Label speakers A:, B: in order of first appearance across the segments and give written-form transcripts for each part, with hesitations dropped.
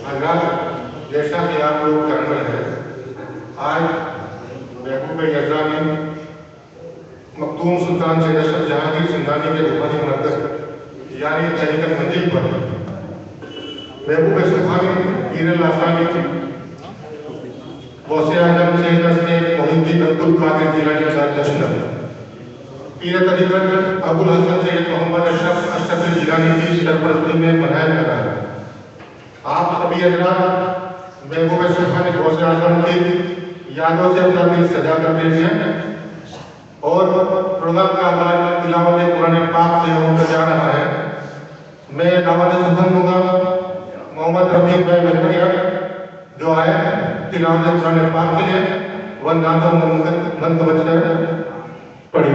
A: حضرات، جیسا کہ آپ لوگ جان رہے ہیں، آج محبوب یزدانی مخدوم سلطان سید اشرف جہانگیر زندانی کے روحانی مرکز یعنی طریقت منزل پر محبوب سبحانی پیر الافانی غوث اعظم سید اسد محی الدین عبد القادر جیلانی کا جشن پیر طریقت ابو الحسن سید محمد اشرف الجیلانی کی سرپرستی میں منایا جا رہا ہے۔ آپ سبھی حضرات محبوب سبحانی غوث اعظم کی یادوں سے اپنا دل سجا کر دیتے ہیں اور پروگرام کا آغاز تلاوت قرآن پاک سے ہو کر جا رہا ہے۔ میں دعوت سخن دوں گا محمد رفیق بھائی مہربانی جو آئے تلاوت قرآن پاک کے لیے وہ نعتوں مند بچہ پڑھی۔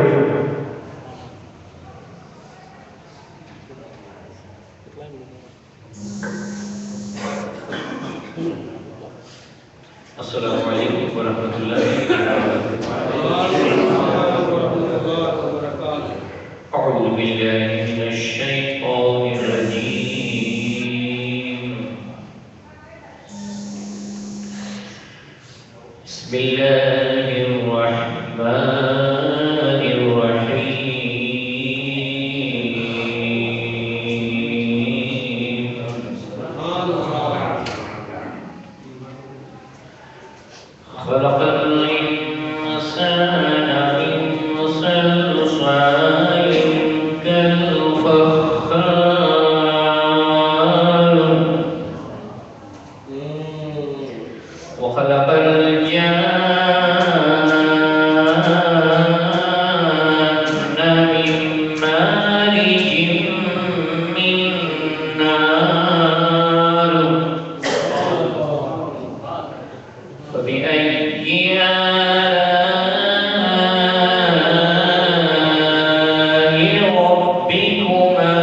B: السلام علیکم ورحمۃ اللہ وبرکاتہ۔ اعوذ باللہ من الشیطان الرجیم، بسم اللہ الرحمن الرحیم۔ خلق الإنسان من صلصال كالفخار، وخلق الجان من مارج من نار، فبأي آلاء ربكما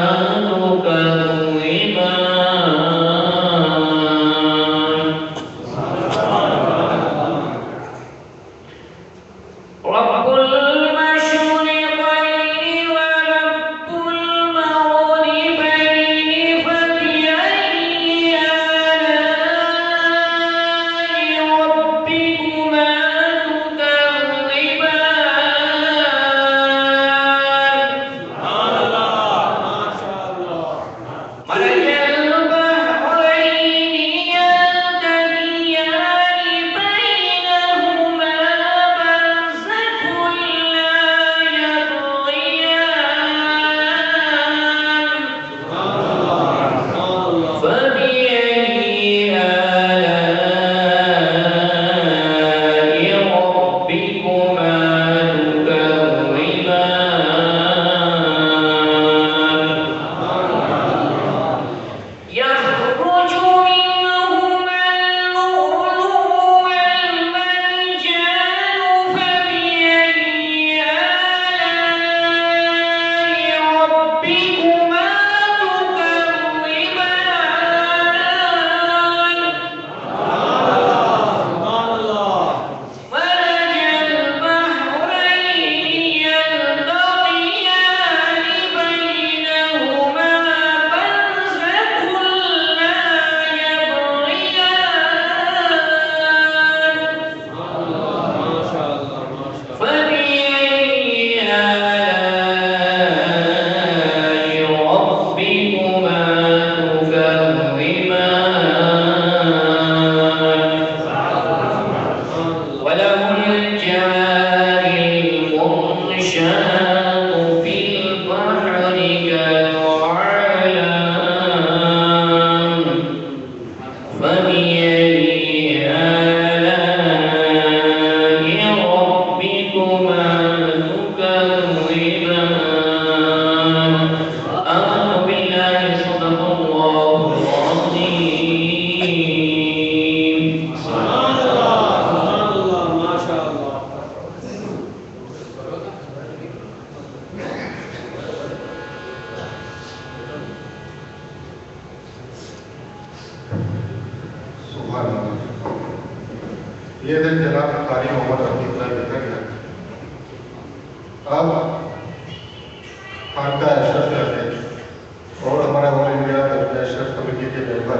B: تكذبان؟ رب المشرقين ورب المغربين، فبأي آلاء ربكما تكذبان؟ مرج البحرين يلتقيان بينهما برزخ لا يبغيان، فبأي آلاء ربكما تكذبان؟ يخرج منهما اللؤلؤ والمرجان، فبأي آلاء ربكما تكذبان؟ مرج البحرين يلتقيان بينهما برزخ لا يبغيان، فبأي آلاء ربكما تكذبان؟ وله الجوار المنشآت في البحر كالأعلام، فبأي آلاء ربكما تكذبان؟ أعوذ بالله، صدق الله العظيم۔
A: سبحان اللہ۔ یہ دن جناب قاری محمد رفیق بھائی بہتر ہے۔ اب خانقاہ اشرف اور ہمارا آل انڈیا اشرف کمیٹی کے ممبر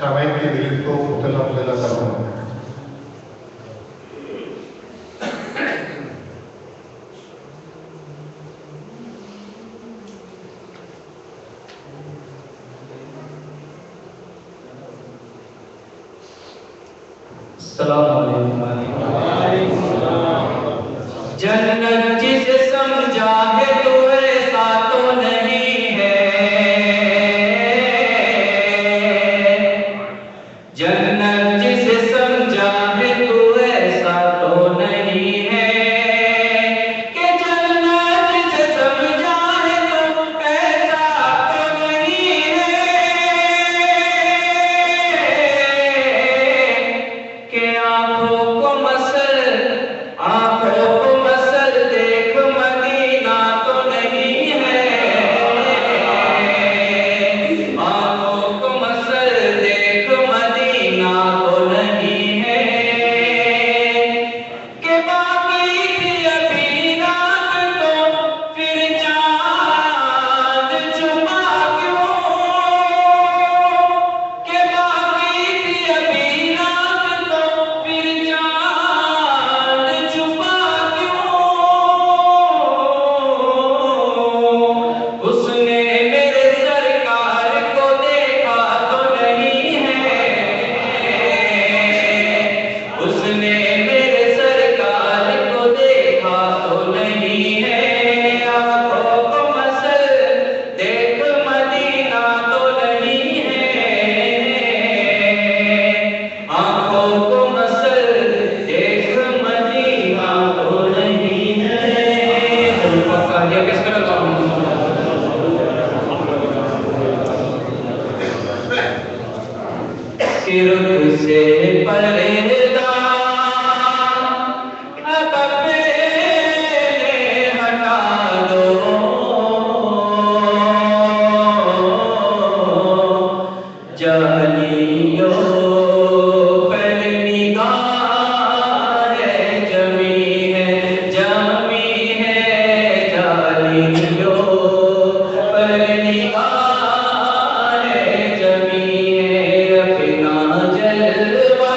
A: سامعین کی دل کو مطلع کرتا ہوں۔
C: السلام علیکم۔ جنت جسے سمجھا ہے تو ایسا تو نہیں ہے، جنت جسے سمجھا ہے تو ایسا تو نہیں ہے، کہ جنت جسے سمجھا ہے تو ایسا تو نہیں ہے، کہ آنکھوں کو مسل دیکھ مدینہ تو نہیں ہے، آنکھوں کو مسل دیکھ مدینہ تو نہیں ہے، کہ باقی تھی ابھی رات تو پھر چاند چھپا کیوں، کہ باقی تھی ابھی رات تو پھر چاند چھپا کیوں، اس نے میرے سرکار کو دیکھا تو نہیں ہے، اس نے میرے سرکار کو دیکھا تو نہیں ہے، آنکھوں کو مسل دیکھ مدینہ تو نہیں ہے، آنکھوں کو مسل دیکھ مدینہ تو نہیں ہے۔ کس کا لگا شرک سے پردہ اب پہلے ہٹا دو، جالیوں پر نگاہ جمی ہے، جالیوں پر نگاہ جمی ہے، اپنا جلوہ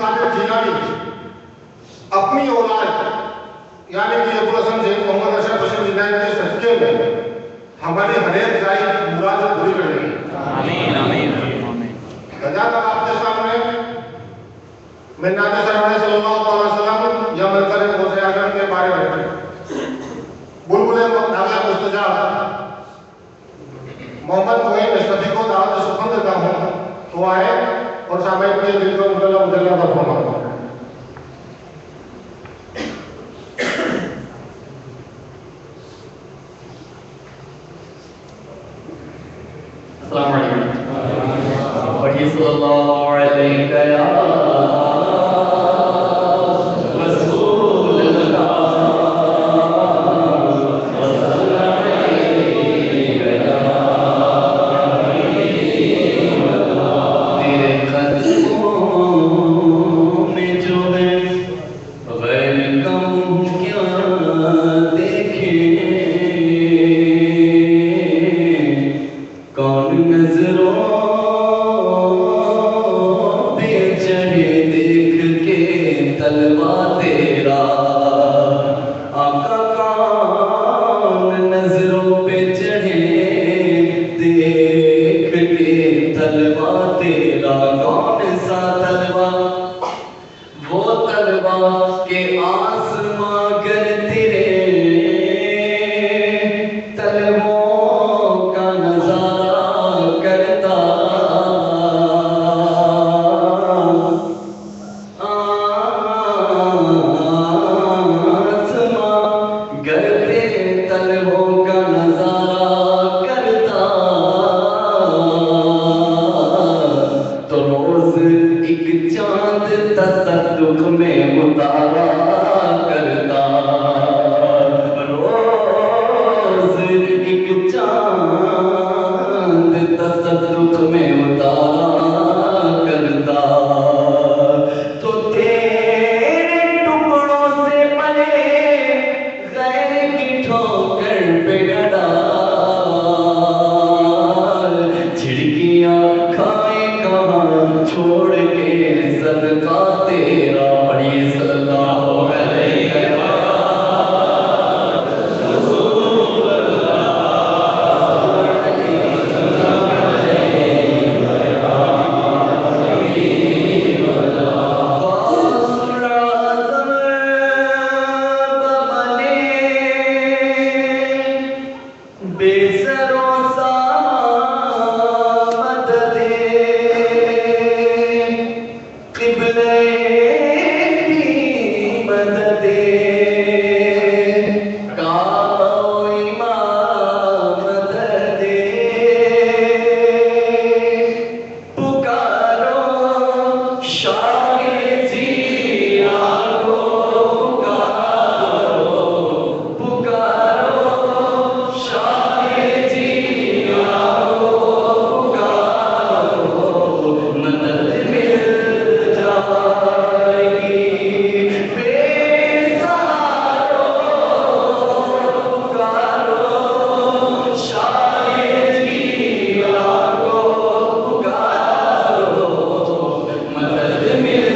A: القادر جیلانی اپنی اولاد یعنی کہ ابو الحسن شیخ محمد اشرف بشیر جیلانی کے صدقے میں ہماری ہر ایک جائز مراد پوری کرے گی۔
B: آمین آمین
A: جہاں تک آپ کے سامنے میں نبی صلی اللہ علیہ وسلم یا منظر غوث اعظم کے بارے میں بلبل نغمہ مستجاب محمد معین اشرفی کو دعوت سخن دیتا ہوں تو آئے اور سامعین کے دل کو مجلہ برفرما۔
B: السلام علیکم پڑھیے صلی اللہ علیہ یا رسول اللہ وسلم علیہ یا حبیب اللہ۔ تیرے قدموں میں جو ہے غیر کم کیا دیکھیں، کون نظروں پہ چڑھے دیکھ کے طلبہ تیرا آقا، کون نظروں پہ چڑھے دیکھ کے طلبہ تیرا، کون سا طلبہ، وہ طلبہ کہ آسماں گر تیرے طلبوں کا نظارہ کرتا، آسماں گر تیرے طلبوں کا نظارہ کرتا، تو روز ایک چاند تصدق میں مطالعہ کرتا، روز ایک چاند تصدق میں مطالعہ کرتا، تو تیرے ٹکڑوں سے پلے غیر کی ٹھوکر پہ گڑا، جھڑکیاں کھائے کہاں چھوڑ کے صدقہ تیرا، پڑھیے صلی اللہ علیہ بے سروں سا مدد قبلے کی مدد کعبہ امام مدد پکارو شاہ جیلانی کو، پکارو شاہ جیلانی کو، مدد مل جائے گی، بے سہارو پکارو شاہ جیلانی کو، پکارو مدد مل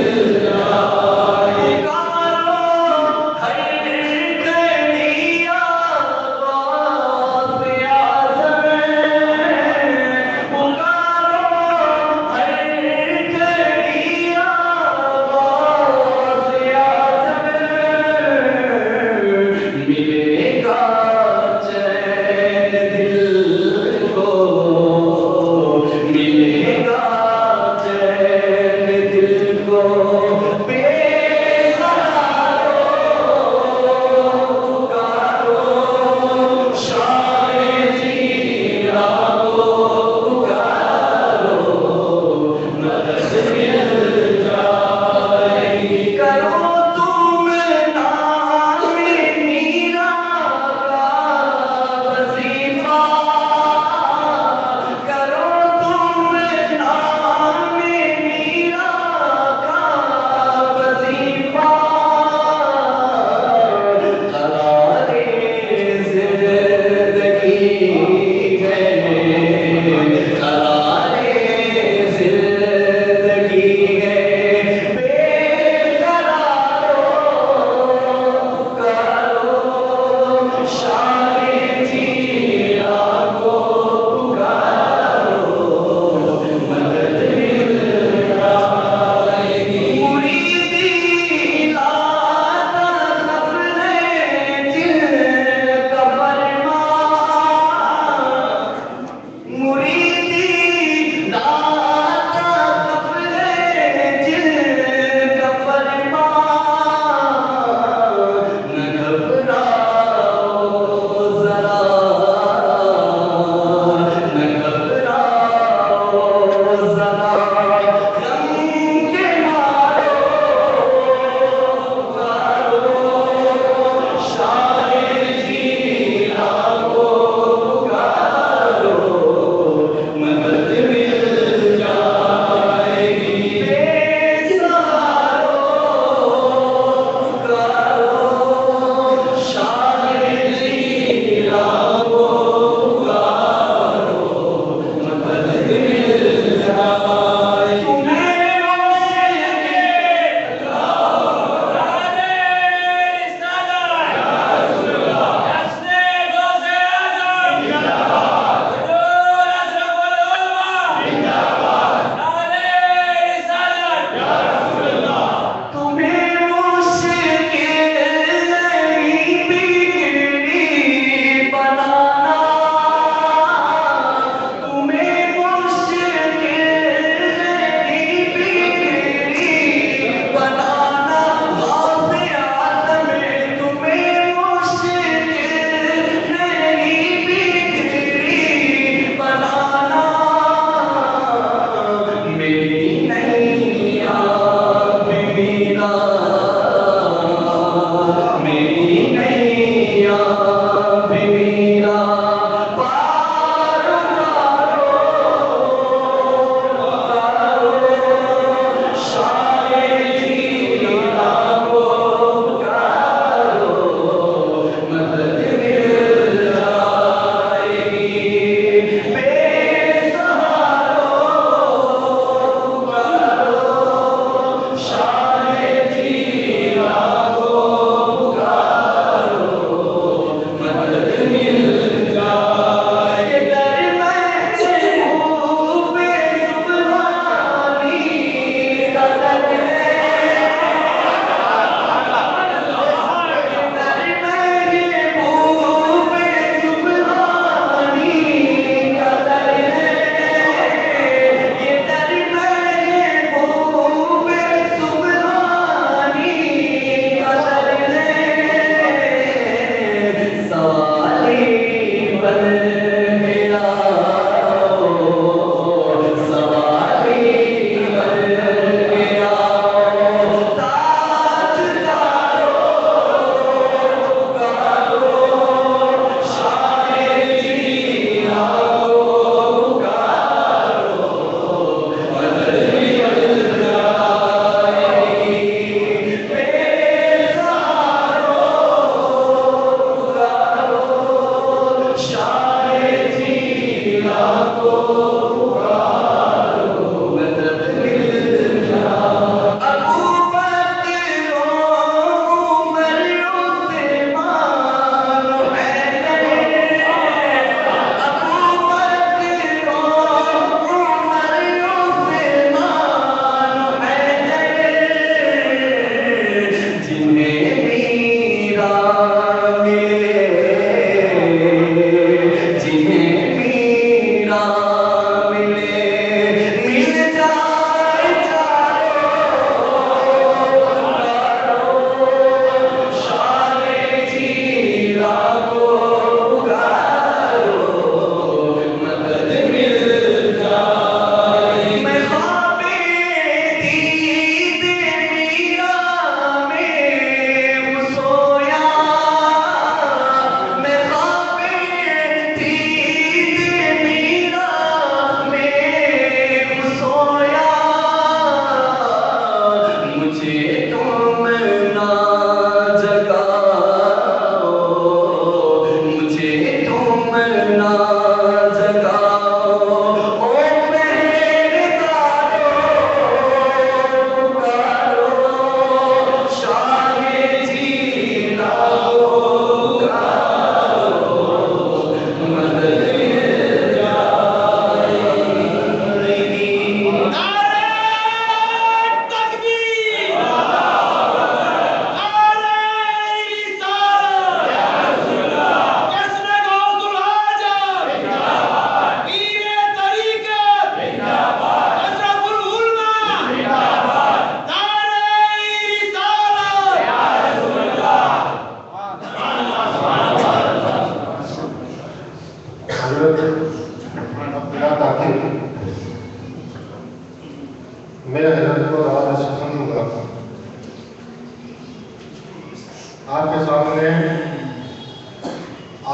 A: میں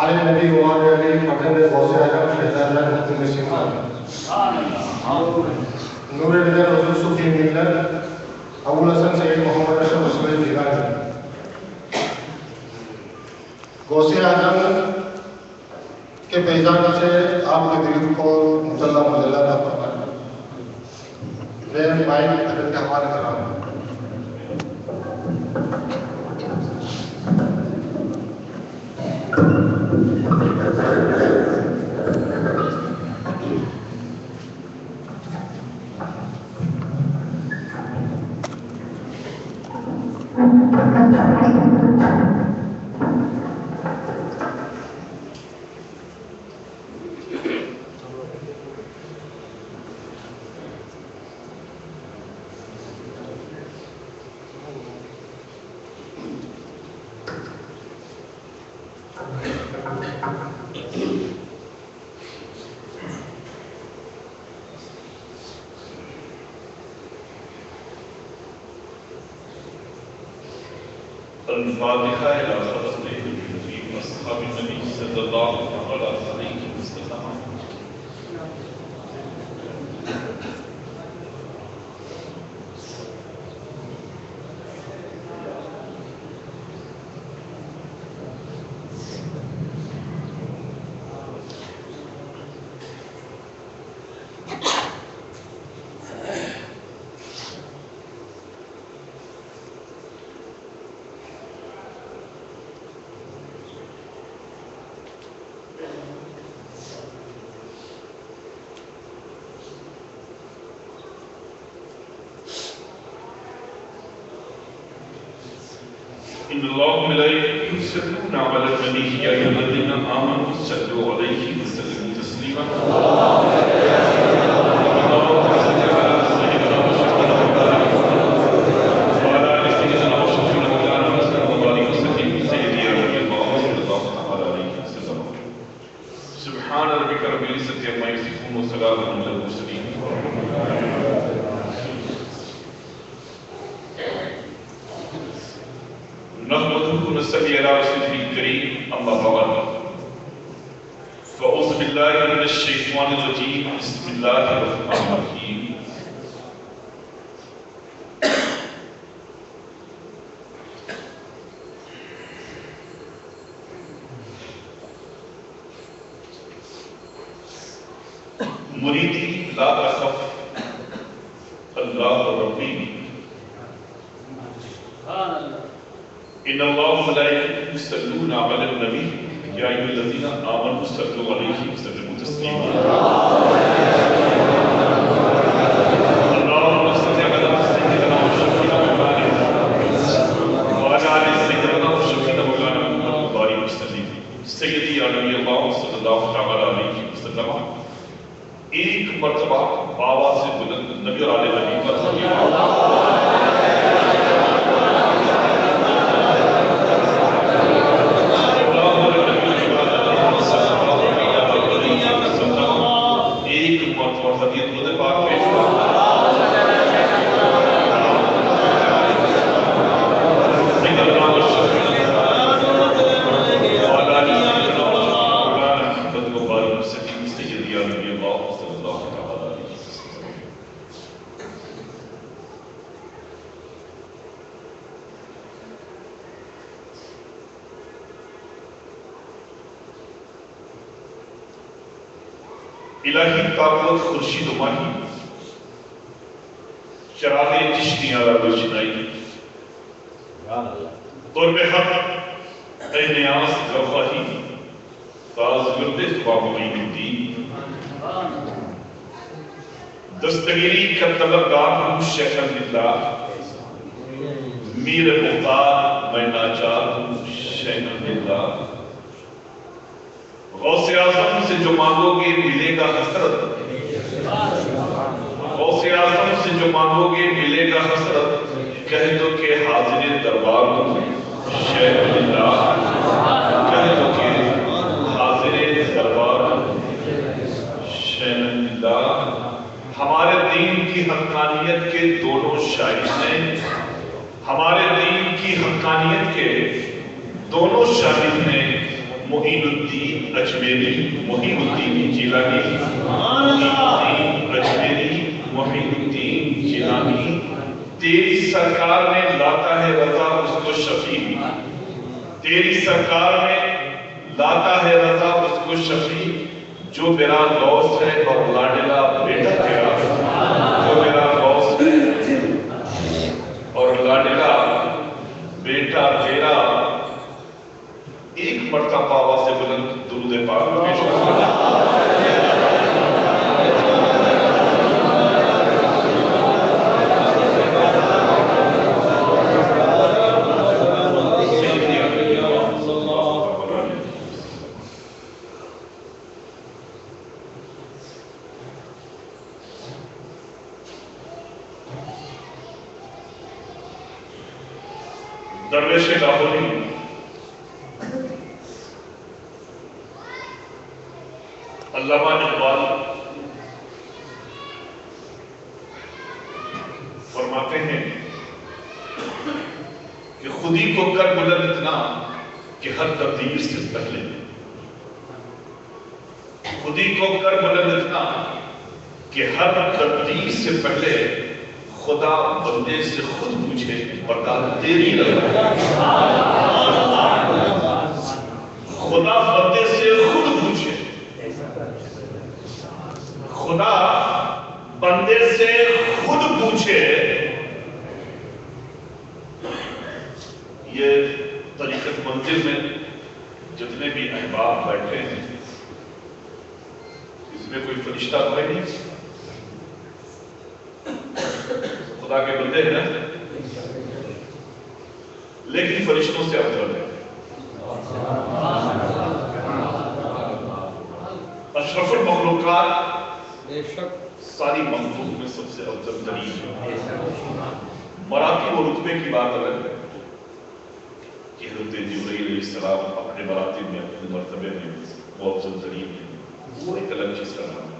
A: آل نبی مواد علی مقد غوث اعظم شہزادہ حکم سیما نور نظر حضور صوفی ملت ابو الحسن سید محمد اشرف اسماعیل جیلانی غوث اعظم کے فیضان سے آپ کے دل کو مطلع مجلہ کا فرمائے میں مائک حضرت کے حوالے کر رہا ہوں.
D: الفاتحة إلى خلق النبي وأصحاب النبي صلى الله عليه وسلم. إن الله وملائكته يصلون على النبي يا أيها الذين آمنوا صلوا عليه وسلموا تسليما. سبحان ربك رب العزة عما يصفون وسلام على المرسلين. نحمده ونصلي على رسوله الكريم أما بعد فأعوذ بالله من الشيطان الرجيم بسم الله الرحمن الرحيم. مريدي لا تخف الله ربي إن الله وملائكته يصلون على النبي يا أيها الذين آمنوا صلوا عليه وسلموا تسليما. اللهم صل على سيدنا وشفينا مولانا وعلى آل سيدنا وشفينا مولانا محمد وبارك وسلم. سيدي يا نبي الله صلى الله عليه وسلم ایک مرتبہ آواز سے بلند نبی اور آل نبی کا الہی طاقت خورشید و ماہی چراغ چشتیاں روشنائی قرب حق اے نیاز گواہی تاز گرد خواب الدین دستگیری کا طلبگار ہوں شیخ اللہ میر مختار میں ناچار ہوں شیخ اللہ غوث اعظم سے جو مانگو گے ملے گا حسرت غوث اعظم سے جو مانگو گے ملے گا حسرت کہہ دو کہ حاضر دربار ہوں شیخ اللہ کہہ دو کہ حاضر دربار ہوں شیخ اللہ. ہمارے دین کی حقانیت کے دونوں شاہد ہیں ہمارے دین کی حقانیت کے دونوں شاہد ہیں معین الدین اجمیری معین الدین جیلانی، معین الدین اجمیری معین الدین جیلانی، تیری سرکار میں لاتا ہے رضا اس کو شفیع، تیری سرکار میں لاتا ہے رضا اس کو شفیع، جو میرا غوث ہے اور لاڈلا بیٹا تیرا، جو میرا غوث ہے اور لاڈلا بیٹا تیرا۔ ایک مرتبہ آواز سے بلند درود پاک پیش درویش لاہوری علامہ اقبال فرماتے ہیں کہ خودی کو کر بلند اتنا کہ ہر تبدیل سے پہلے، خودی کو کر بلند اتنا کہ ہر تبدیل سے پہلے خدا بندے سے خود پوچھے بتا تیری رضا، خدا بندے سے خود پوچھے، خدا بندے سے خود پوچھے۔ یہ طریقت منزل میں جتنے بھی احباب بیٹھے ہیں اس میں کوئی فرشتہ تو ہے نہیں، خدا کے بندے ہیں لیکن فرشتوں سے افضل ہے۔ اشرف المخلوقات ساری مخلوق میں سب سے افضل ترین ہے۔ مراتب و رتبے کی بات الگ ہے کہ حضرت جبرائیل علیہ السلام اپنے مراتب میں اپنے مرتبے میں وہ افضل ترین ہے، وہ ایک الگ چیز کا نام ہے۔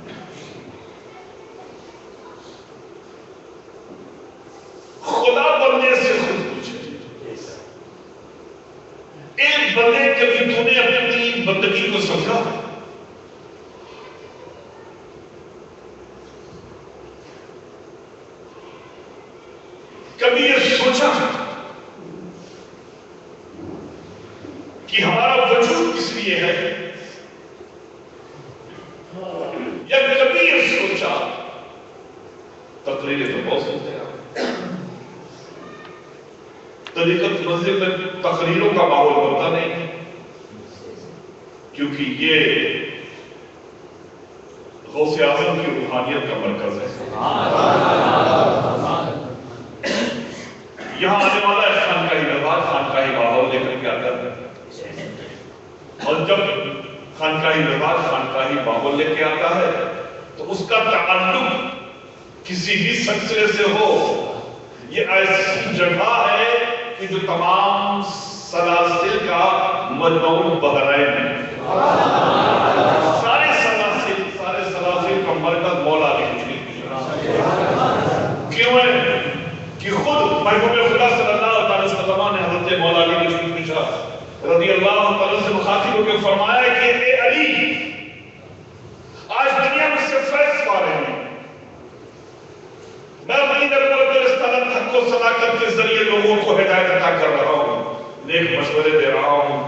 D: خدا بندے سے خود پوچھے، ایک بندے کبھی تو نے اپنی بندگی کو سمجھا؟ کبھی یہ سوچا کہ ہمارا وجود کس لیے ہے؟ یا کبھی یہ سوچا، تقریریں تو بہت سنتے ہیں طریقت منزل میں تقریروں کا ماحول ہوتا نہیں کیونکہ یہ غوث اعظم کی روحانیت کا مرکز ہے۔ یہاں آنے والا ہے خانقاہی دربار خانقاہی ماحول لے کر کے آتا ہے، اور جب خانقاہی دربار خانقاہی ماحول لے کے آتا ہے تو اس کا تعلق کسی بھی سلسلے سے ہو، یہ ایسی جگہ ہے کہ جو تمام سلاسل کا مجموع بحرین ہے، سارے سلاسل کا مرکز مولا علی کیوں ہے کہ خود محبوب خدا صلی اللہ علیہ وسلم نے حضرت مولا علی رضی اللہ تعالیٰ سے مخاطب ہو کے فرمایا کہ اے علی، آج دنیا میں سے فیض پا رہے ہیں، میں اپنی حق و صداقت کے ذریعے لوگوں کو ہدایت عطا کر رہا ہوں، نیک مشورے دے رہا ہوں،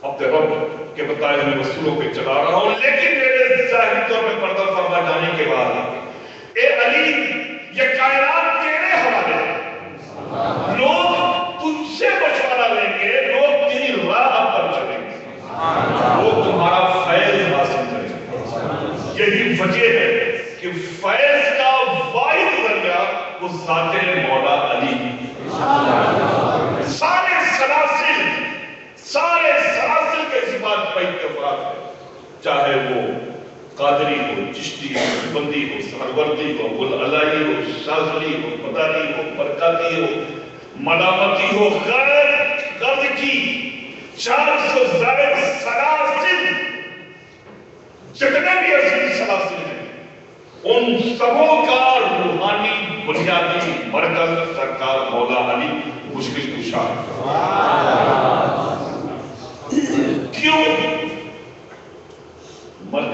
D: اپنے رب کے بتائے ہوئے اصولوں پہ چلا رہا ہوں، لیکن میرے ظاہری طور پہ پردہ فرما جانے کے بعد اے علی یہ کائنات تیرے حوالے ہے، لوگ تجھ سے مشورہ لیں گے، لوگ تیری راہ پر چلیں گے، وہ تمہارا فیض حاصل کریں گے۔ یہی وجہ ہے کہ فیض کا واحد ذریعہ وہ ذات مولا علی، سارے سلاسل کے اس بات پر اتفاق ہے، چاہے وہ قادری ہو، چشتی ہو، بندی ہو، سہروردی ہو، گلعلائی ہو، شاذلی ہو، مداری ہو، برکاتی ہو، ملامتی ہو، غرض کی 400 زائد سلاسل، جتنے بھی اصلی سلاسل ہیں ان سبوں کا روحانی بنیادی مرکز سرکار مولا علی مشکل کشا ہے۔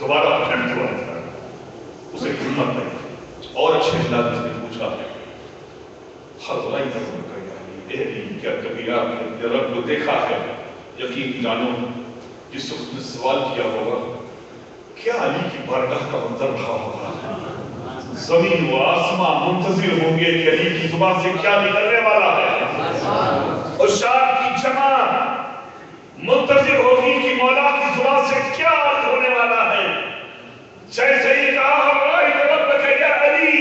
D: دوبارہ اٹیمپٹ ہوا تھا، اسے ہمت نہیں اور اچھے انداز میں پوچھا حضرہ کیا کبھی آپ نے اپنے رب کو دیکھا ہے؟ یقین جانو جس وقت نے سوال کیا ہوگا کیا علی کی بارگاہ کا منظر رہا ہوگا، زمین و آسمان منتظر ہوں گے کہ علی کی زبان سے کیا نکلنے والا ہے، اور شاعر کی جماعت منتظر ہوگی کہ مولا کی زبان سے کیا عرض ہونے والا ہے۔ جیسے ہی کہا یا علی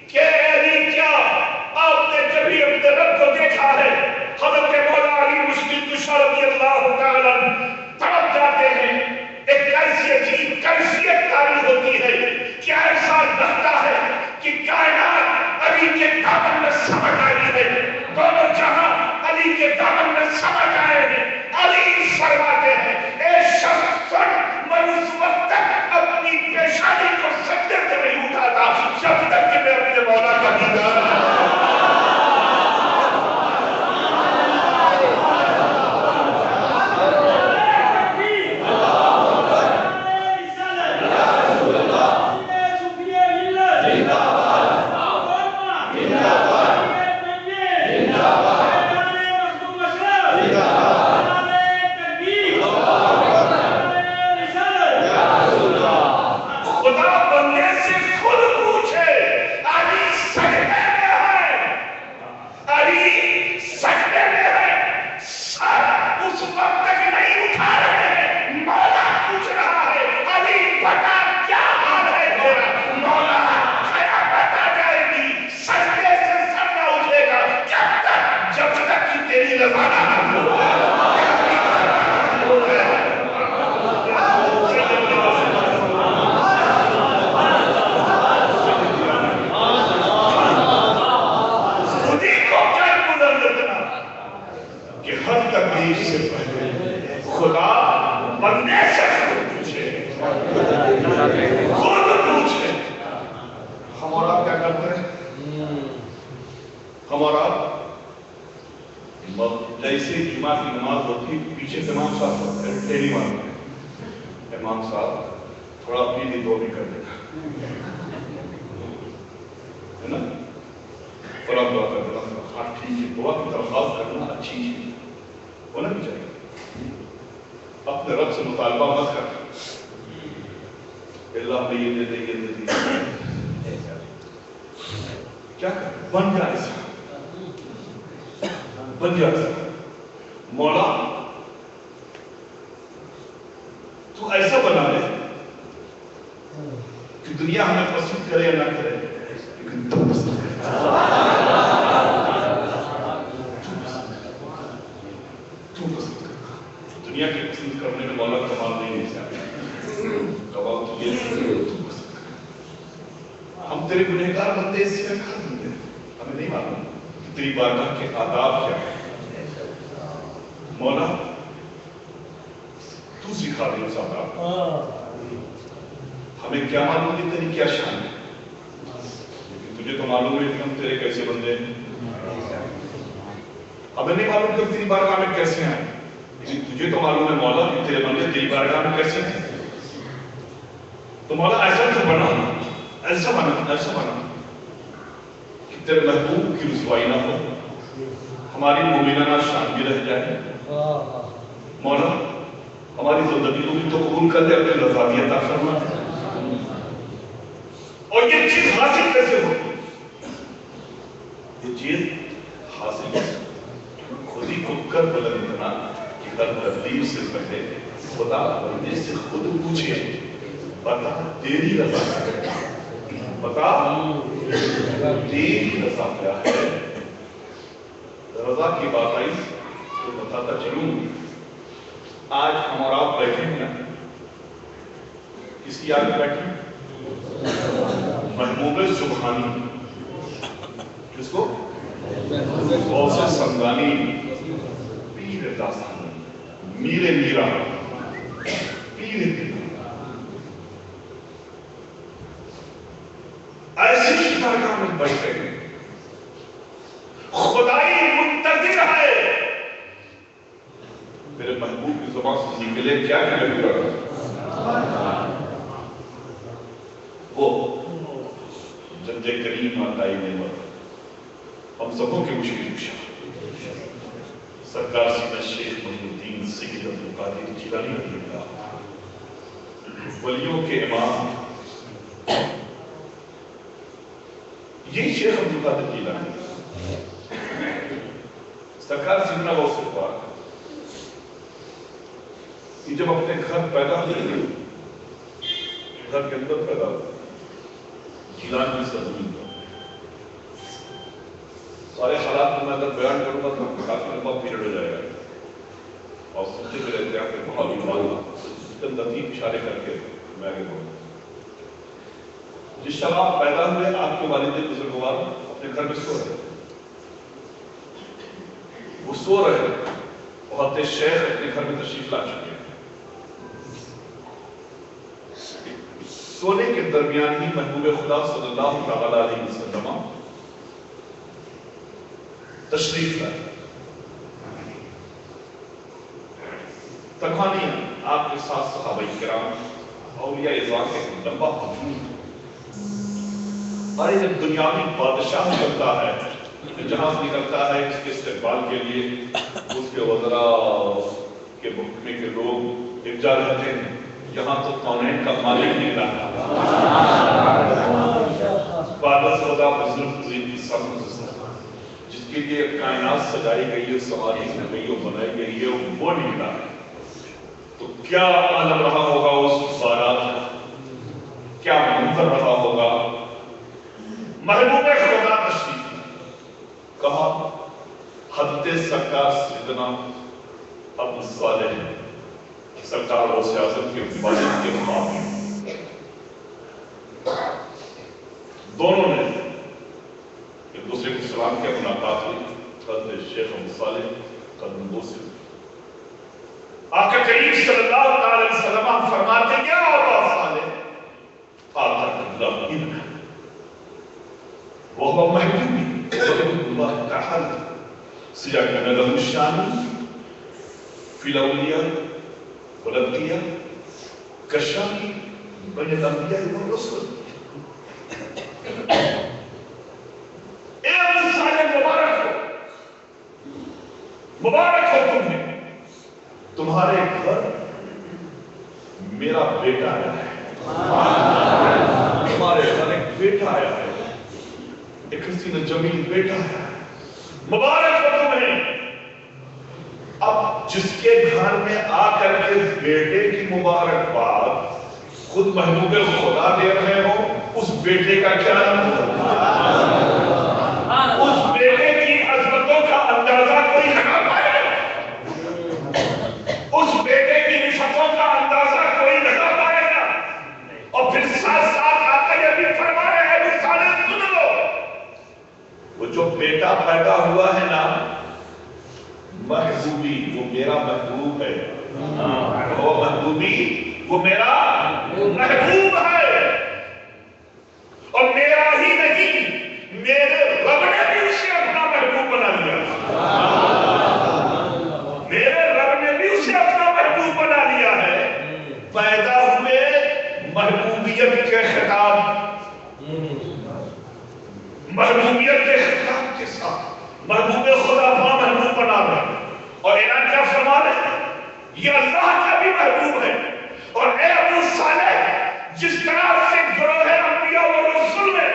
D: کہ علی کیا آپ نے کبھی اپنے رب کو دیکھا ہے؟ حضرت مولا علی مشکل کشا رضی اللہ تعالیٰ تڑپ جاتے ہیں۔ ایک ایسی عجیب کیفیت تاری ہوتی ہے کہ ایسا لگتا ہے کہ کائنات علی کے دامن میں سمجھ آئی ہے، دونوں جہاں علی کے دامن میں سمجھ آئے ہیں۔ علی فرماتے ہیں اے شخص سن، میں اس وقت تک اپنی پیشانی کو سجدے سے نہیں اٹھاتا جب تک کہ میں اپنے مولا کا دیدار اپنے رب سے مطالبہ مت کر اللہ نے یہ دے دے یہ دے دے کیا کر بن جا ایسا بن جا ایسا مولا تو ایسا بنا لے کہ دنیا ہمیں پسند کرے یا نہ کرے لیکن تو پسند کرے دنیا کی پسند کرنے میں مولا کمال نہیں چاہتے کمال تو یہ ہم تیرے گنہگار بندے اس سے کھا دیں گے، ہمیں نہیں معلوم کہ تیری بارگاہ کے آداب کیا ہے۔ مولا تو سکھا دے اس آداب، ہمیں کیا معلوم کہ تیری کیا شان ہے، لیکن تجھے تو معلوم ہے کہ ہم تیرے کیسے بندے ہیں، ہمیں نہیں معلوم کہ تیری بارگاہ میں کیسے ہیں، تجھے تو معلوم ہے مولا کہ تیرے بندے تیری بارگاہ میں کیسے ہیں۔ تو مولا ایسا تو بنا، ایسا بنا کہ تیرے محبوب کی رسوائی نہ ہو، ہماری مومنانہ شان بھی رہ جائے۔ مولا ہماری زندگی کو بھی تو قبول کر دے، اپنے رضامندی عطا فرما۔ اور یہ چیز حاصل کیسے ہوگی؟ یہ چیز حاصل خود ہی خود کر بلند بنا کہ کل تقدیر سے پہلے خدا بندے سے خود پوچھے بتا تیری رضا بتا تیری رضا کیا ہے؟ رضا کی بات آئی تو بتاتا چلوں۔ آج ہم اور آپ بیٹھے ہیں، کس کی یاد میں بیٹھے ہیں؟ محبوب سبحانی، کس کو؟ غوث سمدانی، پیر داستانی، میر میرا، پیر میرا، ایسی بارگاہ میں بیٹھے ہیں، خدائی منتظر ہے میرے محبوب کی زبان سے نکلے کیا نکلے؟ کریم عطائی نعمت ہم سبوں کے مشکل کشا سرکار سیدنا شیخ محی الدین سید عبد القادر جیلانی رضی اللہ ولیوں کے امام یہی شیخ عبد القادر جیلانی سرکار سیدنا غوث پاک یہ جب اپنے گھر پیدا ہوئے گھر کے اندر پیدا ہوئے جیلان کی سرزمین پر سارے حالات کو میں اگر بیان کروں گا تو کافی لمبا پیریڈ ہو جائے گا اور سنتے ہوئے رہتے ہیں کہ بہت ہی لطیف اشارے کر کے میں آگے بڑھوں جس شب آپ پیدا ہوئے آپ کے والد بزرگوار اپنے گھر میں سو رہے وہ سو رہے بہت شیخ اپنے گھر میں تشریف لا چکے ہیں سونے کے درمیان ہی محبوب خدا صلی اللہ تعالی علیہ وسلم تشریف لائے تنہا نہیں آپ کے ساتھ صحابہ کرام اولیاء اعزام کا ایک لمبا ہجوم اور جب دنیاوی بادشاہ چلتا ہے جہاں سے نکلتا ہے اس کے استقبال کے لیے اس کے وزراء کے محکمے کے لوگ ارجا رہتے ہیں یہاں تو کونین کا مالک نکلا بادل سودا بزرگ کی سمجھ جس کے لیے کائنات سجائی گئی ہے سواری کی گئی ہے بنائی گئی ہے وہ نکلا ہے تو کیا عالم رہا ہوگا اس بارات کیا منظر رہا ہوگا محبوب خدا تشریف کہا حضرت سرکار سیدنا ابو صالح سرکار و سیاست کے والد کے مقام دونوں نے ایک دوسرے کو سلام کیا ملاقات ہوئی حضرت شیخ ابو صالح قدم بوسے آقا کریم صلی اللہ علیہ وسلم فرماتے کیا ابو صالح آقا اللہ وهو محبوب الله تعالى سيكون له الشان في الأولياء والأنبياء كالشان بين الأنبياء والرسل. اے ابو صالح مبارک ہو تمہیں تمہارے گھر میرا بیٹا آیا ہے تمہارے گھر ایک بیٹا آیا ہے ایک حسین جمیل بیٹا ہے مبارک ہو تمہیں. اب جس کے گھر میں آ کر کے بیٹے کی مبارکباد خود محبوب خدا دے رہے ہو اس بیٹے کا کیا اس بیٹے کی عظمتوں کا اندازہ کوئی لگا پائے اس بیٹے کی نشستوں کا اندازہ کوئی لگا پائے گا. اور پھر ساتھ ساتھ آقا یہ بھی فرما رہے ہیں وہ سارے سن لو وہ جو بیٹا پیدا ہوا ہے نا محبوبی وہ میرا محبوب ہے وہ محبوبی وہ میرا محبوب ہے اور میرا ہی نہیں میرے رب نے بھی اسے اپنا محبوب بنا لیا میرے رب نے بھی اسے اپنا محبوب بنا لیا ہے. پیدا ہوئے محبوبیت کے خطاب محبوبیت کے خطاب کے ساتھ محبوب خدا محبوب بنا رہا اور اعلان کیا فرما رہے یہ اللہ کا بھی محبوب ہے. اور اے ابو صالح جس طرح سے گروہ انبیاء و رسول میں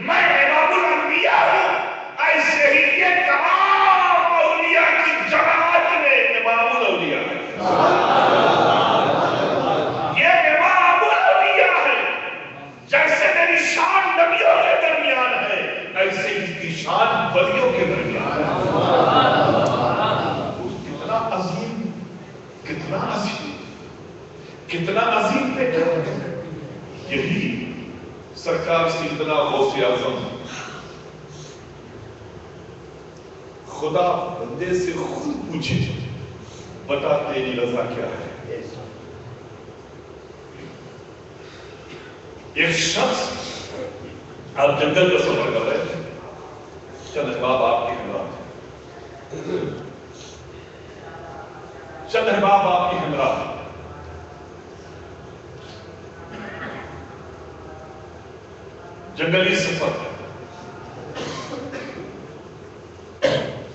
D: امام الانبیاء ہوں ایسے ہی یہ تمام اولیاء کی جماعت میں امام الاولیاء ہے یہ امام الاولیاء ہے. جیسے میری شان نبیوں کے درمیان ہے ایسے ہی کی شان ولیوں کے درمیان ہے. کتنا عظیم کتنا عظیم کتنا عظیم بیٹا یہی سرکار سیدنا غوث اعظم خدا بندے سے خود پوچھے بتا تیری رضا کیا ہے. ایک شخص آپ جنگل کا سفر کر رہے تھے چند احباب آپ کے ہمراہ تھے چند احباب آپ کے ہمراہ تھے. جنگلی سفر،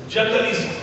D: جنگلی سفر.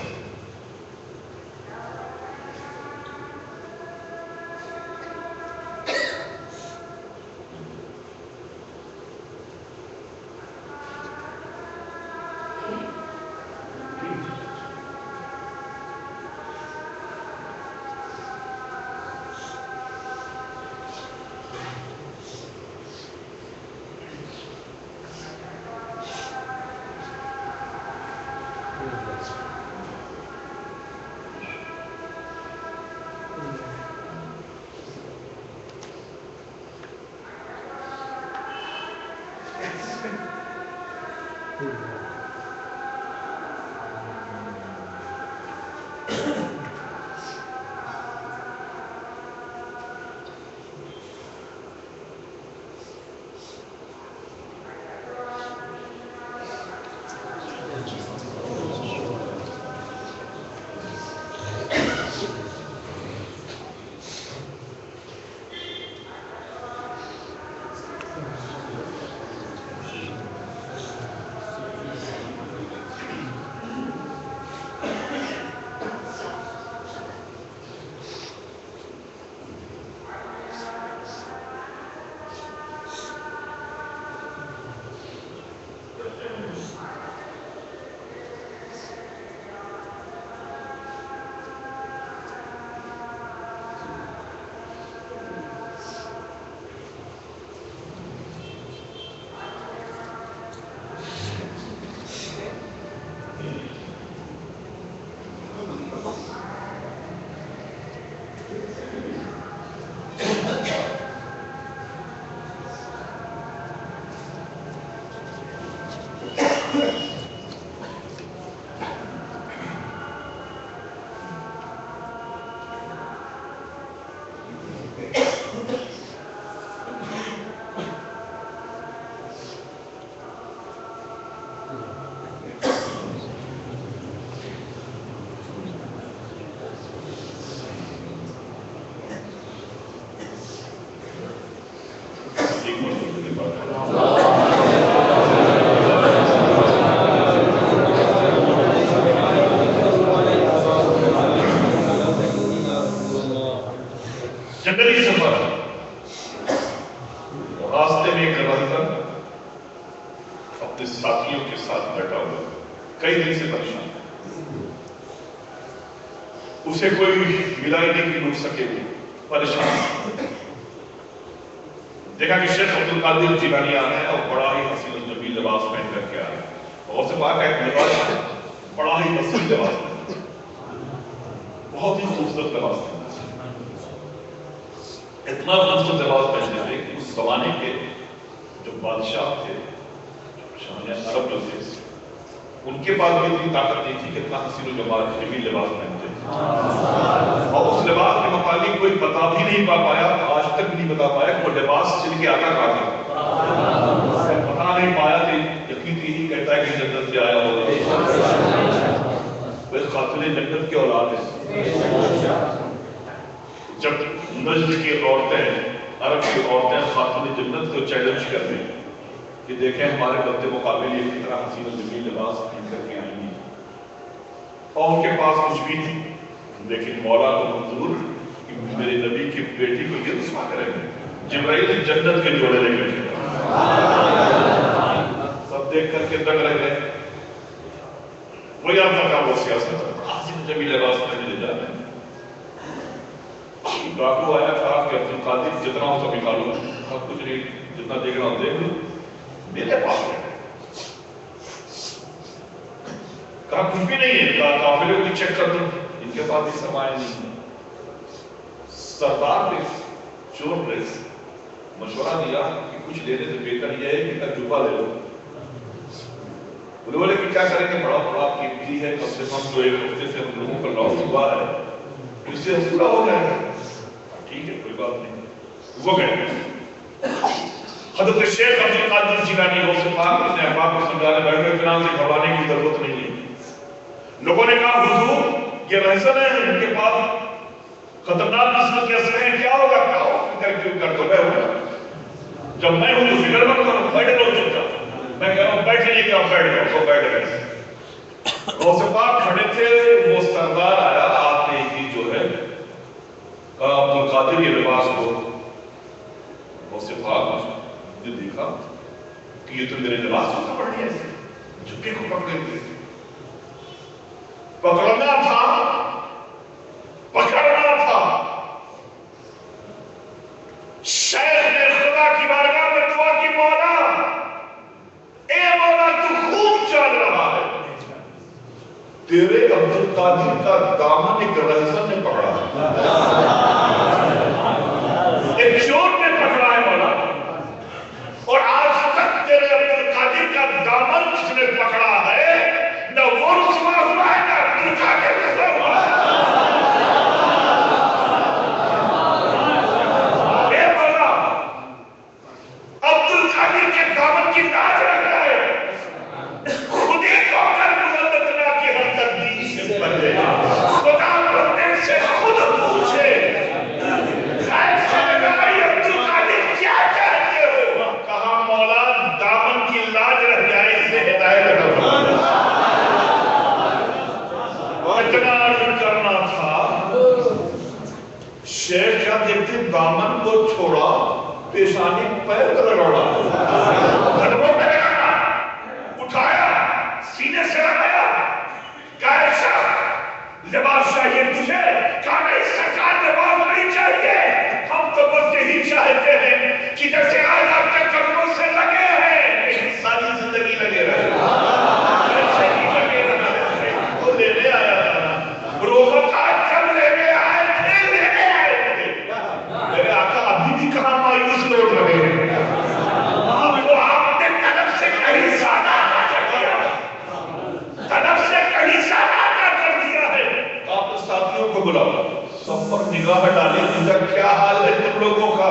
D: جنگلی سفر، راستے میں ایک رہزن اپنے ساتھیوں کے ساتھ بیٹھا ہوا، کئی دن سے پریشان، اسے کوئی ملا ہی نہیں کہ لوٹ سکے، پریشان. دیکھا کہ شیخ عبد القادر جیلانی آ رہے ہیں اور بڑا ہی حسین و جمیل لباس پہن کر کے آ رہے ہیں. اور سے پاک کا ایک لباس بڑا ہی حسین لباس، بہت ہی خوبصورت لباس ہے. اتنا خوبصورت لباس پہنتے تھے کہ اس زمانے کے جو بادشاہ تھے، شاہ عرب جو تھے، ان کے پاس بھی اتنی طاقت نہیں تھی کہ اتنا حسین و جمیل لباس پہنتے تھے. اور اس لباس کے متعلق کوئی بتا بھی نہیں پایا، آج تک بھی نہیں بتا پایا کہ وہ لباس چل کے آتا کہاں تھا. بتا نہیں پایا کہ یقین یہی کہتا ہے کہ جنت سے آیا ہوگا، وہ قاتل جنت کی اولاد ہے. جب نجد کی عورتیں، عرب کی عورتیں خاتون جنت کو چیلنج کر رہی ہیں کہ دیکھیں ہمارے بدے مقابل یہ کتنا حسین و جمیل لباس پہن کر کے آئیں گی، اور ان کے پاس کچھ بھی نہیں، لیکن مولا کو منظور کہ میرے نبی کی بیٹی کو یہ رسوا کریں گے. جبرائیل جنت کے جوڑے لے کر کے سب دیکھ کر کے دنگ رہ گئے. وہ یاد رکھا وہ سیاست حسین جمیل لباس پہنے لے جا رہے ہیں. ڈاکو آیا کہا کہ عبد القادر جتنا ہو سب نکالو، کچھ نہیں، جتنا دیکھنا ہو دیکھ لو، میرے پاس ہے. کہا کچھ بھی نہیں ہے، کہا قافلے کو چیک کر دو، ان کے پاس بھی سرمایہ نہیں ہے. سردار نے چور نے مشورہ دیا کہ کچھ لینے سے بہتر یہ ہے کہ تجربہ لے لو. بولے کہ کیا کریں گے، بڑا بڑا قیمتی ہے، کم سے کم جو ایک ہفتے سے ہم لوگوں کا لاس ہوا ہے اس سے پورا ہو جائے گا. ٹھیک ہے کوئی بات نہیں. وہ گئے حضرت شیخ عبد القادر جیلانی غوث پاک اپنے احباب کو سمجھانے بیٹھے، فلان سے گھبرانے کی ضرورت نہیں ہے. لوگوں نے کہا حضور یہ رہزن ہے، ان کے پاس خطرناک قسم کے اسلحے ہیں، کیا ہوگا، کیا ہوگا، کیوں کر دو گئے ہوگا. جب میں ہوں تو فکر مت کرو، بیٹھ لو چپ چاپ، میں کہہ رہا ہوں بیٹھ لیے کہ آپ بیٹھ جاؤ، تو بیٹھ گئے۔ غوث پاک کھڑے تھے، وہ سردار آیا، آپ نے ہی جو ہے کہا عبد القادر یہ لباس دو۔ غوث پاک نے دیکھا کہ یہ تو میرے لباس کو پکڑ لیا، جھکے کو پکڑے ہوئے، پکڑنا تھا، پکڑنا تھا۔ شیخ نے خدا کی بارگاہ میں دعا کی، مولا اے مولا تو خوب چل رہا ہے، تیرے عبد القادر کا دامن ایک رہزن نے پکڑا، ایک چور نے پکڑا ہے مولا، اور آج تک تیرے عبد القادر کا دامن کس نے پکڑا ہے، نہ وہ رسوا ہوا ہے نہ عبد القادر رسوا ہوا ہے۔ اے مولا عبد القادر کے دامن کی لاج رکھ رہا ہے، خود ہی کو کر مغلطنا کی ہر تقدیر سے پہلے خدا بندے سے خود پوچھے، کرنا تھا۔ شیخ کیا دیکھتے دامن کو چھوڑا، پیشانی پیر پر لگوڑا، گھٹنوں پہ لگانا، اٹھایا، سینے سے لگایا، کہا شاہ لباس چاہیے تجھے، کہا نہیں سرکار لباس نہیں چاہیے، ہم تو بس یہی چاہتے ہیں کہ جیسے آج آپ کے قدموں سے لگے ہیں ساری زندگی لگے رہے، لینے آیا تھا روزہ تھا، جب لینے آئے تھے لینے آئے تھے، میرے آقا ابھی بھی کہاں مایوس لوٹ رہے ہیں، آپ کو آپ نے طلب سے کہیں زیادہ نہ کر دیا، طلب سے کہیں زیادہ نہ کر دیا ہے۔ آپ ساتھیوں کو بلاؤ، سب پر نگاہ ڈالیں، ادھر کیا حال ہے تم لوگوں کا؟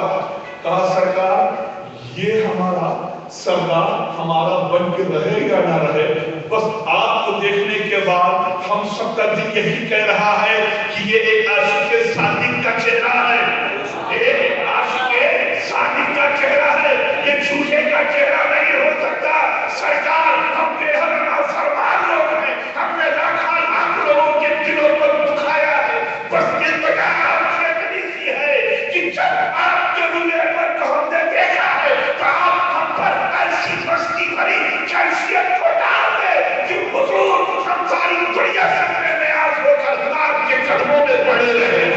D: کہا سرکار یہ ہمارا سردار ہمارا بن کے رہے یا نہ رہے، بس آپ کو دیکھنے کے بعد ہم سب کا دل یہی کہہ رہا ہے کہ یہ ایک عاشق صادق کا چہرہ ہے، ایک عاشق صادق کا چہرہ ہے، یہ جھوٹے کا چہرہ نہیں ہو سکتا۔ سرکار ہم بے حد نافرمان لوگ ہیں، ہم نے لاکھاں لاکھ لوگوں کے دلوں پر دکھایا ہے، بس التجا آپ سے کی ہے کہ جب آپ کے روئے پر تو ہم نے دیکھا ہے تو آپ ہم پر ایسی مستی بھری کیفیت کو ڈال دے کہ حضور ہم ساری دنیا سے اپنے نیاز ہو کر آپ کے قدموں میں پڑے رہے۔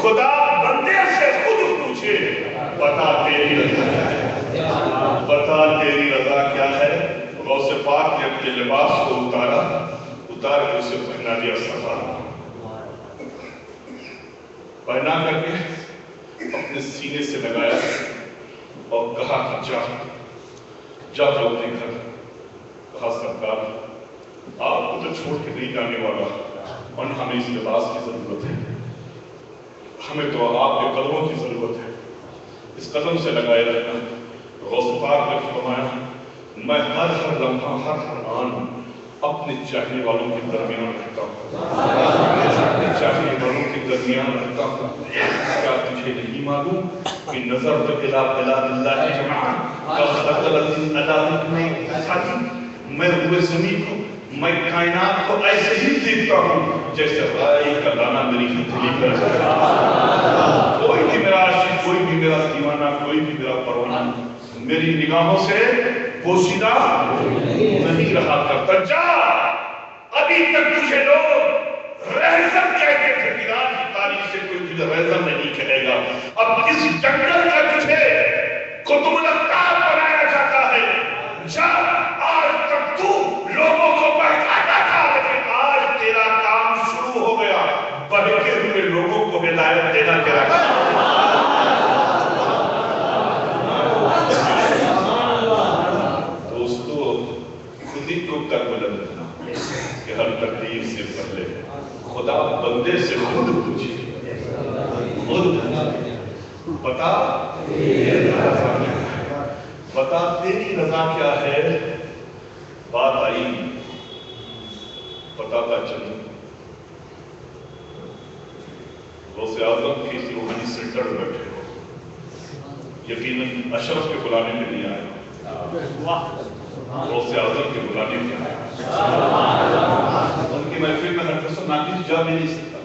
D: خدا بندے سے خود پوچھے بتا تیری رضا کیا ہے، بتا تیری رضا کیا ہے۔ غوث پاک نے اپنے لباس کو اتار کے اسے پہنا دیا، سردار پہنا کر کے اپنے سینے سے لگایا اور کہا کہ جا تو اپنے گھر۔ کہا سرکار آپ کو تو چھوڑ کے نہیں جانے والا، اور ہمیں اس لباس کی ضرورت ہے، ہمیں تو آپ کے قدموں کی ضرورت ہے، اس قدم سے لگائے رہنا۔ غوث پاک نے فرمایا میں ہر لمحہ ہر آن اپنے چاہنے والوں کے درمیان رہتا ہوں، اپنے چاہنے والوں کے درمیان رہتا ہوں۔ کیا تجھے نہیں معلوم کہ نظر تو الى بلاد اللہ جمعا میں ہوئے زمین کو، میں کائنات کو ایسے ہی دیکھتا ہوں جیسے رائی کا دانہ میری ہتھیلی پر ہے۔ کوئی بھی میرا عاشق، کوئی بھی میرا دیوانہ، کوئی بھی میرا پروانہ میری نگاہوں سے پوشیدہ نہیں رہا کرتا۔ جا، ابھی تک تجھے لوگ رہزن کہتے تھے، ایران کی تاریخ سے کوئی تجھے رہزن نہیں کہے گا۔ اب اس جنگل کا تجھے قطب الافطار بنایا جاتا ہے۔ جا، آج تک تو لوگوں کو بہکاتا تھا، لیکن آج تیرا کام شروع ہو گیا، بہکے ہوئے لوگوں کو ہدایت دینا تیرا کام۔ دوستو خود ہی کو کر بلند کہ ہر تقدیر سے پہلے بتا تیری رضا کیا ہے، بات آئی بتاتا چلوں۔ غوث اعظم کی روحانی سینٹر میں بیٹھے ہو، یقیناً اشرف کے بلانے میں نہیں آئے، غوث اعظم کے بلانے میں آئے۔ ان کی محفل میں ہر قسم ناقص جا بھی نہیں سکتا،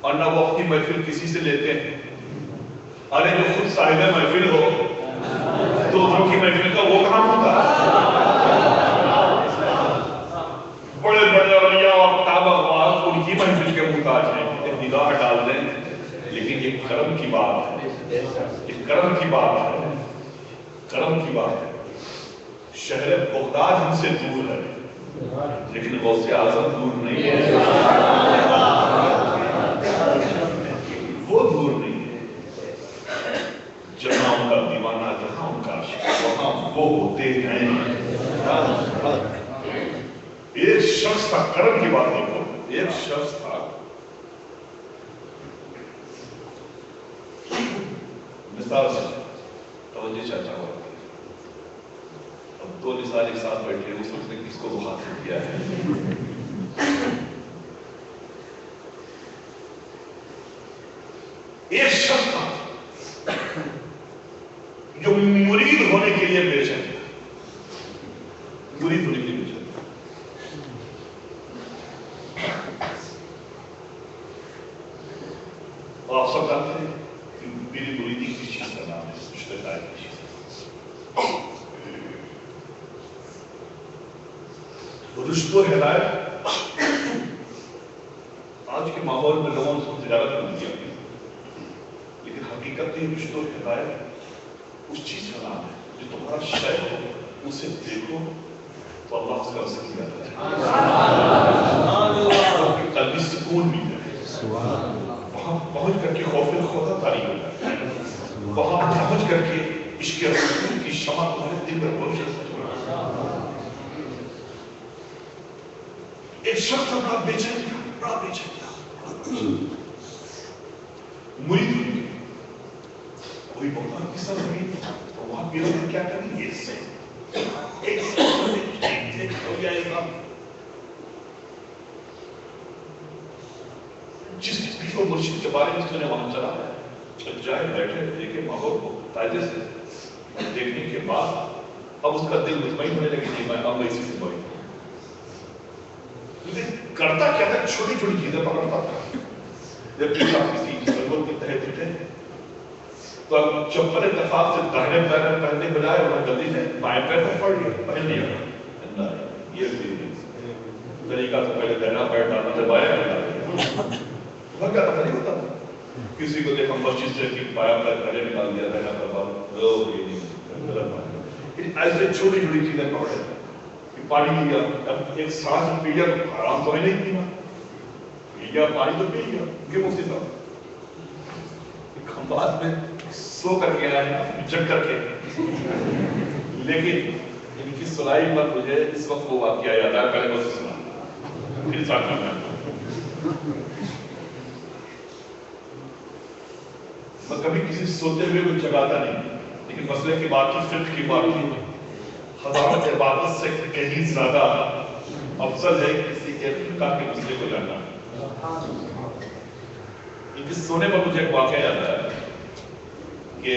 D: اور نہ وہ اپنی محفل کسی سے لیتے ہیں۔ ارے جو خود صاحب محفل ہو دوسروں کی محفل کا وہ کام ہوتا ہے؟ بڑے بڑے اولیاء اور کعبہ خواص ان کی محفل کے محتاج ہیں، نگاہ ڈال دیں، لیکن یہ کرم کی بات ہے، یہ کرم کی بات ہے، کرم کی بات ہے۔ شہر بغداد ہم سے دور ہے، لیکن غوث اعظم دور نہیں ہے، وہ دور نہیں ہے۔ جہاں ان کا دیوانہ، جہاں ان کا عاشق، وہاں وہ ہوتے ہیں۔ ایک شخص تھا، کرم کی بات دیکھو، ایک شخص تھا، مثال سے توجہ چاچا ہوا، اب دو نثال ایک ساتھ بیٹھے، اس وقت نے کس کو وہ حاصل کیا ہے؟ ایک شخص تھا جو مرید ہونے کے لیے بے چین تھا، مرید ہونے کے لیے بے چین تھا۔ آپ سب جانتے ہیں کہ میری مریدی کس چیز کا نام ہے؟ اشتقاق کی چیز۔ رشد و ہدایت آج کے ماحول میں لوگوں نے اس کو تجارت بنا دیا، لیکن حقیقت میں رشد و ہدایت اس چیز کا نام ہے جو تمہارا شیخ ہو، اسے دیکھو تو اللہ اس کا رزق دیا ہے، قلبی سکون مل جائے، وہاں پہنچ کر کے خوف خدا طاری ہو جائے، وہاں پہنچ کر کے عشق رسول کی شمع تمہارے دل میں روشن ہو جائے۔ ایک شخص اپنا بے چین تھا، بڑا بے چین تھا، مرید کوئی بغداد کی سرزمین تو وہاں پیروں نے کیا کریں گے؟ ایک اولیاء اکرام جس پیر و مرشد کے بارے میں اس نے وہاں چلا ہے، جائے بیٹھے دیکھے ماحول کو قاعدے سے دیکھنے کے بعد اب اس کا دل مطمئن ہونے لگے کہ میں اب اسی سے مطمئن ہوں۔ لیکن کرتا کیا تھا؟ چھوٹی چھوٹی چیزیں پکڑتا تھا۔ جب کسی جنگل کے تحت اٹھے تو اب چپل اتفاق سے داہنے پیر پہننے بجائے انہوں نے جلدی سے بائیں پیر پر پڑ لیا، پہن لیا۔ یہ طریقہ سے پہلے دہنا پیر ڈالنا تھا، بائیں پیر ڈالنا وہ کیا پتہ نہیں ہوتا تھا۔ کسی کو دیکھا مسجد سے کہ بائیں پیر پہلے نکال دیا، دہنا پیر بعد یہ نہیں، ایسے چھوٹی چھوٹی چیزیں پکڑے۔ پانی لیا، اب ایک سانس پی لیا تو آرام تو نہیں پینا، پی لیا پانی تو پی لیا، کیوں اسی طرح ہم بعد میں سو کر کے آئے جگ کر کے، لیکن ان کی سنائی پر مجھے اس وقت وہ واقعہ یاد آیا، پہلے وہ سنا پھر ساتھ میں کبھی کسی سوتے ہوئے کوئی جگاتا نہیں، لیکن مسئلے کی بات کی، فقہ کی بات کی، ہزاروں عبادت سے کہیں زیادہ افضل ہے کسی کے فقہ کے مسئلے کو جاننا۔ ان کے سونے پر مجھے ایک واقعہ یاد آیا کہ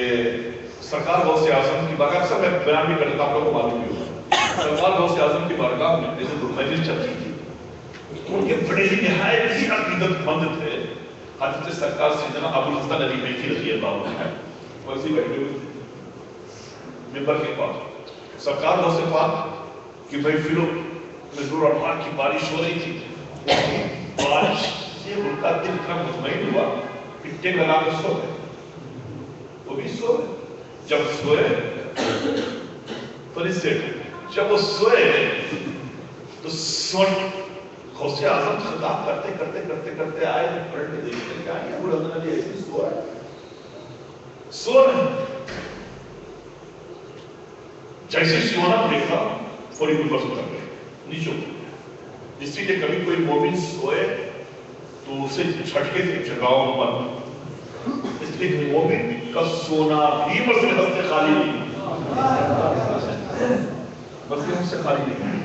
D: سرکار غوث اعظم کی بارگاہ، اکثر میں بیان بھی کرتا ہوں، آپ لوگوں کو معلوم بھی ہوگا، سرکار غوث اعظم کی بارگاہ میں جیسے مجلس چلتی تھی، ان کے بڑے ہی نہایت ہی عقیدت مند تھے حضرت سرکار سیدنا ابو الحسن علی میٹھی رضی اللہ عنہ، وہ ایسے بیٹھے ہوئے تھے منبر کے پاس۔ سرکار غوث پاک کی محفلوں میں نور انوار کی بارش ہو رہی تھی، بارش سے ان کا دل اتنا مطمئن ہوا کہ ٹیک لگا کر سو گئے، وہ بھی سو گئے۔ جب سوئے تو جب وہ سوئے تو غوث اعظم خطاب کرتے کرتے کرتے کرتے آئے، پلٹ کے دیکھتے کیا ہے ابو الحسن علی ایسے سو ہے، سو نہیں، جیسے سونا دیکھا فوری منبر سے اتر گئے، نیچے اتر گئے۔ اسی لیے کبھی کوئی مومن سوئے تو اسے جھٹکے سے جگاؤ مت، اس لیے مومن کا سونا بھی مسجد سے خالی نہیں، مسجد سے خالی نہیں۔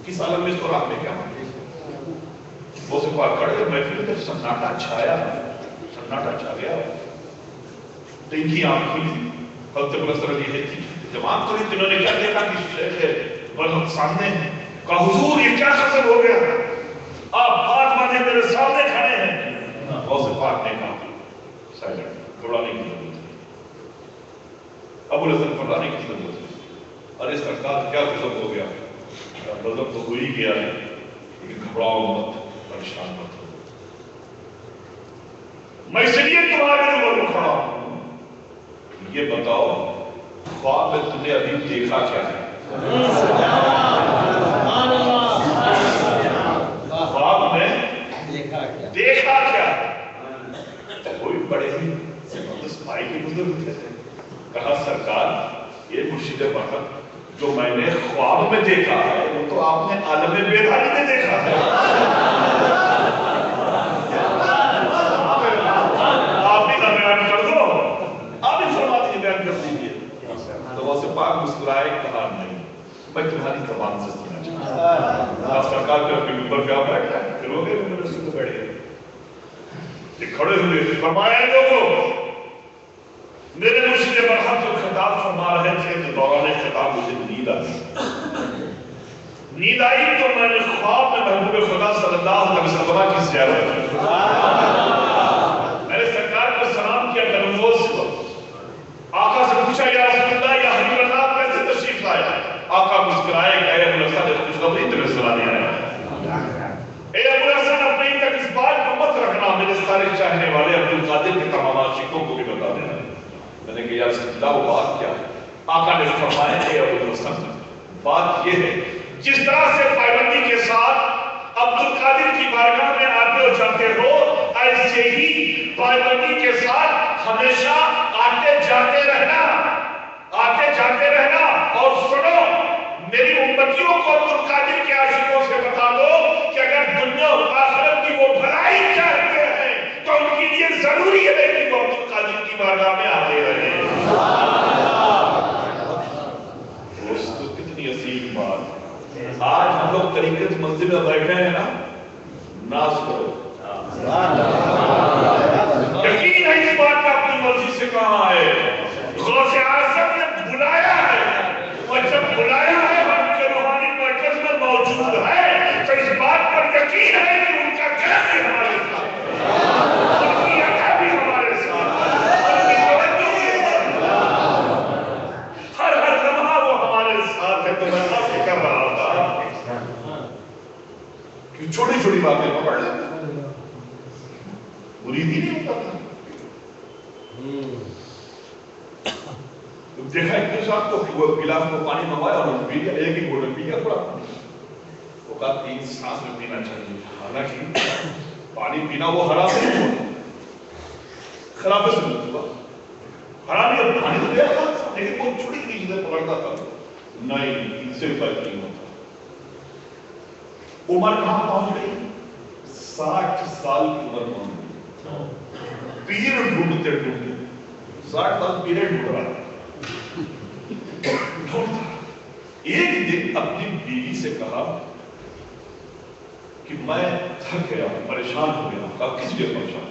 D: کس عالم میں اس کو آپ نے کیا مانگے؟ وہ سے بات کھڑے محفل میں سناٹا چھایا، سناٹا چھا گیا، تو ان کی آنکھ کھلی، حضرت ملسر علی ہے تھی جوان تو انہوں نے کیا دیکھا کہ شیخ ہے بلد سامنے ہے، کہا حضور یہ کیا خسر ہو گیا، آپ ہاتھ باندھے میرے سامنے کھڑے ہیں۔ غوث پاک نے کہا سائلنٹ، گھبرانے کی ضرورت ہے، ابو الحسن گھبرانے کی ضرورت ہے، ارے سرکار کیا غضب ہو گیا، غضب تو ہو ہی گیا ہے لیکن گھبراؤ مت، پریشان مت ہو، میں اس لیے تمہارے اوپر میں کھڑا ہوں، یہ بتاؤ خواب میں تم نے ابھی دیکھا کیا ہے؟ خواب میں دیکھا کیا؟ کوئی بڑے ہی بھائی کے بزرگ تھے، کہا سرکار یہ مرشد برحق جو میں نے خواب میں دیکھا ہے وہ تو آپ نے عالم بیداری میں دیکھا ہے، آپ بھی بیان کر دو، آپ بھی فرما دیجیے، بیان کر دیجیے۔ تو وہ سے پاک مسکرائے، کہا نہیں میں تمہاری زبان سے سننا چاہتا ہوں۔ آپ سرکار کے اپنے ممبر پہ آپ بیٹھا ہے، پھر ہو گئے ممبر سے تو بیٹھے یہ کھڑے ہوئے فرمایا لوگوں میرے مرشد برحق جو خطاب فرما رہے تھے تو دوران خطاب مجھے نیند آئی، نیند آئی تو میں نے خواب میں محبوب خدا صلی اللہ علیہ وسلم کی زیارت کی، میں نے سرکار کو سلام کیا گلوز کو، آقا سے پوچھا یا رسول اللہ یا حبیب اللہ کیسے تشریف لائے؟ آقا مسکرائے کہ اے ابو الحسن خوشخبری تمہیں سنانے آیا ہے، اے ابو الحسن اپنے تک اس بات کو مت رکھنا، میرے سارے چاہنے والے عبد القادر کے تمام عاشقوں کو بھی بتا دینا۔ میں نے کہا یا رسول اللہ وہ بات کیا ہے؟ آقا نے فرمایا اے ابو الحسن بات یہ ہے جس طرح سے پابندی کے ساتھ عبد القادر کی بارگاہ میں آتے اور جاتے ہو، ایسے ہی پابندی کے ساتھ ہمیشہ آتے جاتے رہنا، آتے جاتے رہنا، اور سنو میری امتیوں کو عبد القادر کے عاشقوں سے بتا دو کہ اگر دنیا و آخرت کی وہ بھلائی چاہتے ہیں تو ان کے لیے ضروری ہے کہ وہ عبد القادر کی بارگاہ میں آتے رہیں۔ دوستو کتنی عظیم بات، آج ہم لوگ طریقت مسجد میں بیٹھے ہیں نا، ناز کرو، یقین ہے اس بات کا اپنی مرضی سے کہاں ہے، غوث اعظم نے بلایا ہے، اور جب بلایا ہے ہم کے روحانی مرکز میں موجود ہے تو اس بات پر یقین ہے کہ ان کا گھر بھی ہمارے ساتھ، ان کی عطا بھی ہمارے ساتھ، ان کی توجہ بھی ہمارے ساتھ، ہر لمحہ وہ ہمارے ساتھ ہے۔ تو میں آپ کر رہا تھا کہ چھوٹی چھوٹی باتیں پکڑ لیتے مرید ہی نہیں ہوتا تھا۔ دیکھا ایک صاحب کو گلاس کو پانی منگوایا اور پی لیا، ایک ہی گھونٹ پی گیا تھوڑا، وہ کہا 3 سانس میں پینا چاہیے، حالانکہ پانی پینا وہ حرام نہیں ہوا، خراب سے ہوا، حرام یہ پانی تو دیا تھا لیکن وہ چھوٹی چھوٹی چیزیں پکڑتا تھا، نہیں ان سے فرق نہیں ہوتا۔ عمر کہاں پہنچ گئی؟ 60 سال کی عمر پہنچ گئی، پیریڈ ڈھونڈتے ڈھونڈتے 60 سال پیریڈ ڈھونڈ رہا، ایک دن اپنی بیوی سے کہا کہ میں تھک گیا ہوں، پریشان ہو گیا ہوں۔ کہا کس لیے پریشان؟